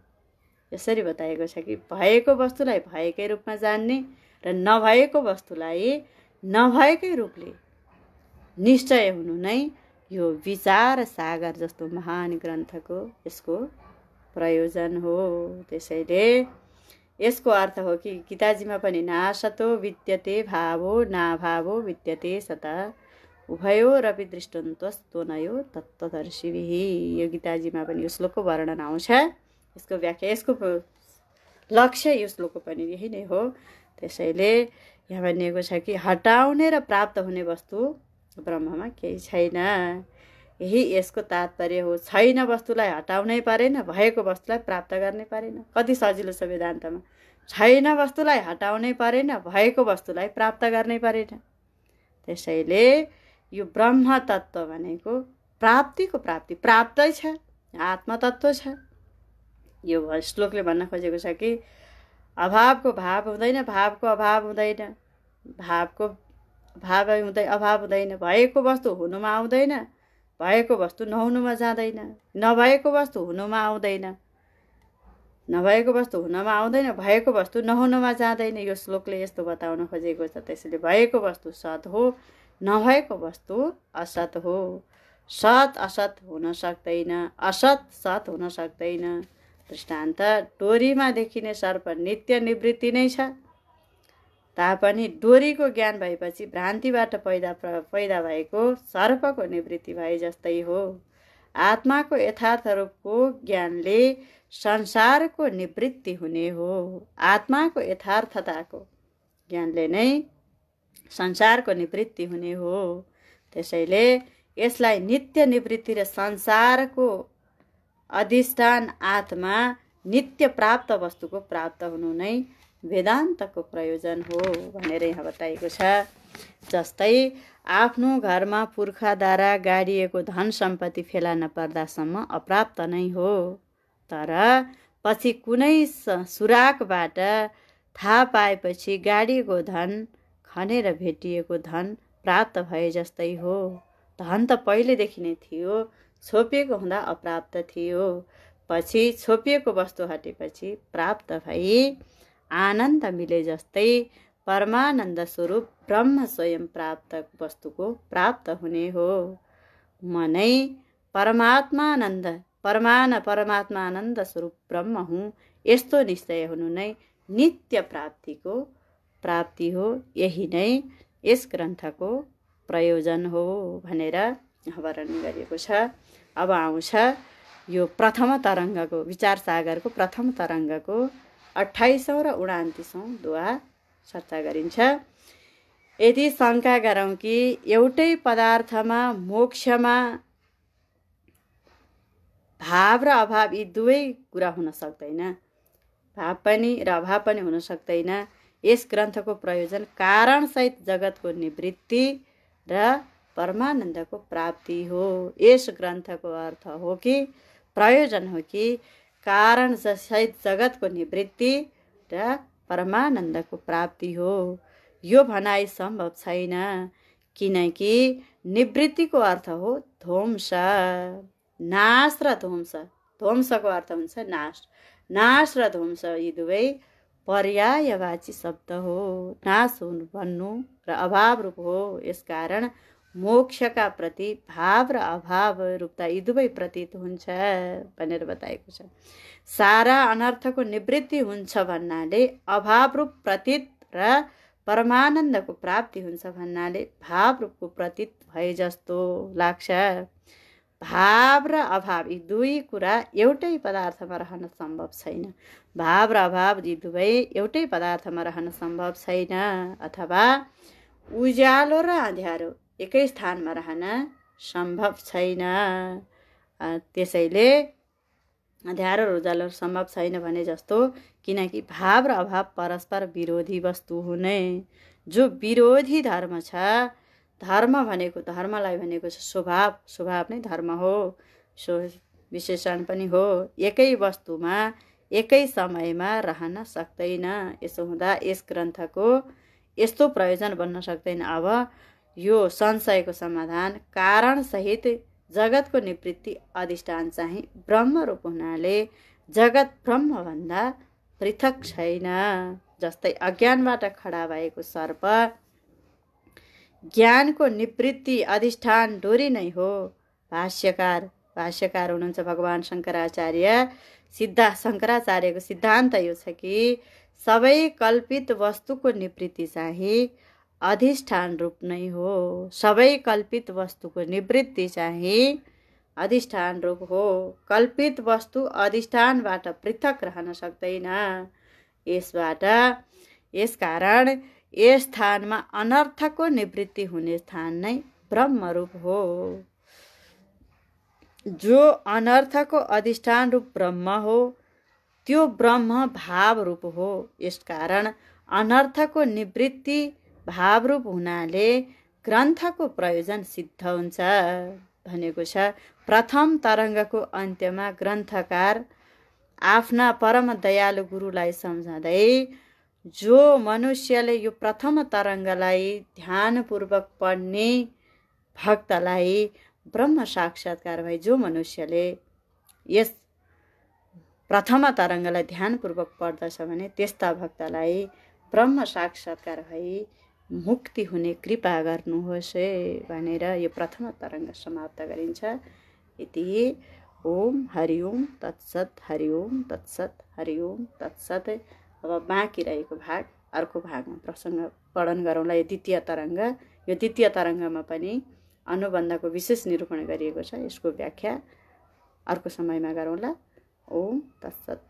यसरी बताएको छ कि भएको वस्तुलाई भएकै रूपमा जान्ने र नभएको वस्तुलाई नभएकै रूपले निश्चय हुनु नै यो विचार सागर जस्तो महान ग्रन्थको यसको प्रयोजन हो। त्यसैले यसको अर्थ हो कि गीताजीमा पनि नासतो विद्यते भावो नाभावो विद्यते सता उभयोरपि दृष्टन्तस्तोनयो तत्त्वदर्शिभिः। यो गीताजीमा पनि यो श्लोकको वर्णन आउँछ। यसको व्याख्या, यसको लक्ष्य यो श्लोकको पनि यही नै हो। त्यसैले यहाँ भनिएको छ कि हटाउने र प्राप्त हुने वस्तु ब्रह्ममा केही छैन। यही यसको तात्पर्य हो। छैन वस्तुलाई हटाउनै परेन, भएको वस्तुलाई प्राप्त गर्नै परेन। कति सजिलो छ वेदान्तमा। छैन वस्तुलाई हटाउनै परेन, भएको वस्तुलाई प्राप्त गर्नै परेन। त्यसैले यो ब्रह्म तत्त्व भनेको प्राप्तिको प्राप्ति, प्राप्तै छ, आत्मतत्त्व छ। यो श्लोकले भन्न खोजेको छ कि अभावको भाव हुँदैन, भावको अभाव हुँदैन, भावको भाव हुँदै अभाव हुँदैन, भएको वस्तु हुनुमा आउँदैन, भएको वस्तु नहुनुमा जाँदैन, नभएको वस्तु हुनुमा आउँदैन, नभएको वस्तु हुनमा आउँदैन, भएको वस्तु नहुनुमा जाँदैन। यो श्लोकले यस्तो बताउन खोजेको छ। त्यसैले भएको वस्तु सत हो, नभएको वस्तु असत हो। सत असत हुन सक्दैन, असत सत हुन सक्दैन। दृष्टान्त, डोरीमा देखिने सर्प नित्य निवृत्ति नै छ तापनि डोरीको ज्ञान भएपछि भ्रान्तिबाट पैदा भएको सर्पको निवृत्ति भए जस्तै हो। आत्माको यथार्थ रूपको ज्ञानले संसारको निवृत्ति हुने हो। आत्माको यथार्थताको ज्ञानले नै संसारको निवृत्ति हुने हो। त्यसैले यसलाई नित्य निवृत्ति र संसारको अधिष्ठान आत्मा नित्य प्राप्त वस्तुको प्राप्त हुनु नै वेदान्तको प्रयोजन हो भनेर यहाँ बताइएको छ। जस्तै आफ्नो घरमा पुर्खाद्वारा गाडिएको धन सम्पत्ति फेला नपर्दासम्म अप्राप्त नै हो, तर पछि कुनै सुराकबाट थाहा पाएपछि गाडिएको धन खनेर भेटिएको धन प्राप्त भए जस्तै हो। धन त पहिलेदेखि नै थियो, छोपिएको हुँदा अप्राप्त थियो, पछि छोपिएको वस्तु हटेपछि प्राप्त भई आनन्द मिले जस्तै परमानन्द स्वरूप ब्रह्म स्वयं प्राप्त वस्तुको प्राप्त हुने हो। म नै परमात्मानन्द परमात्मानन्द स्वरूप ब्रह्म हुँ, यस्तो निश्चय हुनु नै नित्य प्राप्तिको प्राप्ति हो। यही नै यस ग्रन्थको प्रयोजन हो भनेर वर्णन गरिएको छ। अब आउँछ यो प्रथम तरङ्गको, विचार सागरको प्रथम तरङ्गको 28औं र 29औं दुआ चर्चा गरिन्छ। यदि शङ्का गरौँ कि एउटै पदार्थमा मोक्षमा भाव र अभाव यी दुवै कुरा हुन सक्दैन, भाव पनि र अभाव पनि हुन सक्दैन, यस ग्रन्थको प्रयोजन कारणसहित जगतको निवृत्ति र परमानन्दको प्राप्ति हो। यस ग्रन्थको अर्थ हो कि प्रयोजन हो कि कारण सहित जगतको निवृत्ति र परमानन्दको प्राप्ति हो। यो भनाइ सम्भव छैन, किनकि निवृत्तिको अर्थ हो ध्वंस, नाश र ध्वंस। ध्वंसको अर्थ हुन्छ नाश, नाश र ध्वंस यी दुवै पर्यायवाची शब्द हो। नाश भन्नु र अभाव रूप हो। यसकारण मोक्षका प्रति भाव र अभाव रूपता यी दुवै प्रतीत हुन्छ भनेर बताएको छ। सारा अनर्थको निवृत्ति हुन्छ भन्नाले अभाव रूप प्रतीत र परमानन्दको प्राप्ति हुन्छ भन्नाले भाव रूपको प्रतीत भए जस्तो लाग्छ। भाव र अभाव यी दुई कुरा एउटै पदार्थमा रहन सम्भव छैन। भाव र अभाव यी दुवै एउटै पदार्थमा रहन सम्भव छैन, अथवा उज्यालो र अँध्यारो एकै स्थानमा रहन सम्भव छैन। त्यसैले अँध्यारो र उज्यालो सम्भव छैन भने जस्तो, किनकि भाव र अभाव परस्पर विरोधी वस्तु हुने। जो विरोधी धर्म छ, धर्म भनेको धर्मलाई भनेको छ स्वभाव, स्वभाव नै धर्म हो, सो विशेषण पनि हो। एकै वस्तुमा एकै समयमा रहन सक्दैन। यसो हुँदा यस ग्रन्थको यस्तो प्रयोजन बन्न सक्दैन। अब यो संशयको समाधान कारणसहित जगतको निवृत्ति अधिष्ठान चाहिँ ब्रह्मरूप हुनाले जगत ब्रह्मभन्दा पृथक छैन। जस्तै अज्ञानबाट खडा भएको सर्प ज्ञानको निवृत्ति अधिष्ठान डोरी नै हो। भाष्यकार भाष्यकार हुनुहुन्छ भगवान शङ्कराचार्य। शङ्कराचार्यको सिद्धान्त यो छ कि सबै कल्पित वस्तुको निवृत्ति चाहिँ अधिष्ठान रूप नै हो। सबै कल्पित वस्तुको निवृत्ति चाहिँ अधिष्ठान रूप हो। कल्पित वस्तु अधिष्ठानबाट पृथक रहन सक्दैन। यसकारण यस स्थानमा अनर्थको निवृत्ति हुने स्थान नै ब्रह्मरूप हो। जो अनर्थको अधिष्ठान रूप ब्रह्म हो त्यो ब्रह्म भाव रूप हो। यसकारण अनर्थको निवृत्ति भावरूप हुनाले ग्रन्थको प्रयोजन सिद्ध हुन्छ भनेको छ। प्रथम तरङ्गको अन्त्यमा ग्रन्थकार आफ्ना परम दयालु गुरुलाई सम्झाउँदै जो मनुष्यले यो प्रथम तरङ्गलाई ध्यानपूर्वक पढ्ने भक्तलाई ब्रह्म साक्षात्कार भई जो मनुष्यले यस प्रथम तरङ्गलाई ध्यानपूर्वक पढ्दछ भने त्यस्ता भक्तलाई ब्रह्म साक्षात्कार भई मुक्ति हुने कृपा गर्नुहोस् भनेर यो प्रथम तरङ्ग समाप्त गरिन्छ। इति ओम हरि ओम तत्सत, हरि ओम तत्सत, हरि ओम तत्सत। अब बाँकी रहेको भाग अर्को भागमा प्रसङ्ग पठन गरौँला। यो द्वितीय तरङ्ग, यो द्वितीय तरङ्गमा पनि अनुबन्धको विशेष निरूपण गरिएको छ। यसको व्याख्या अर्को समयमा गरौँला। ओम तत्सत।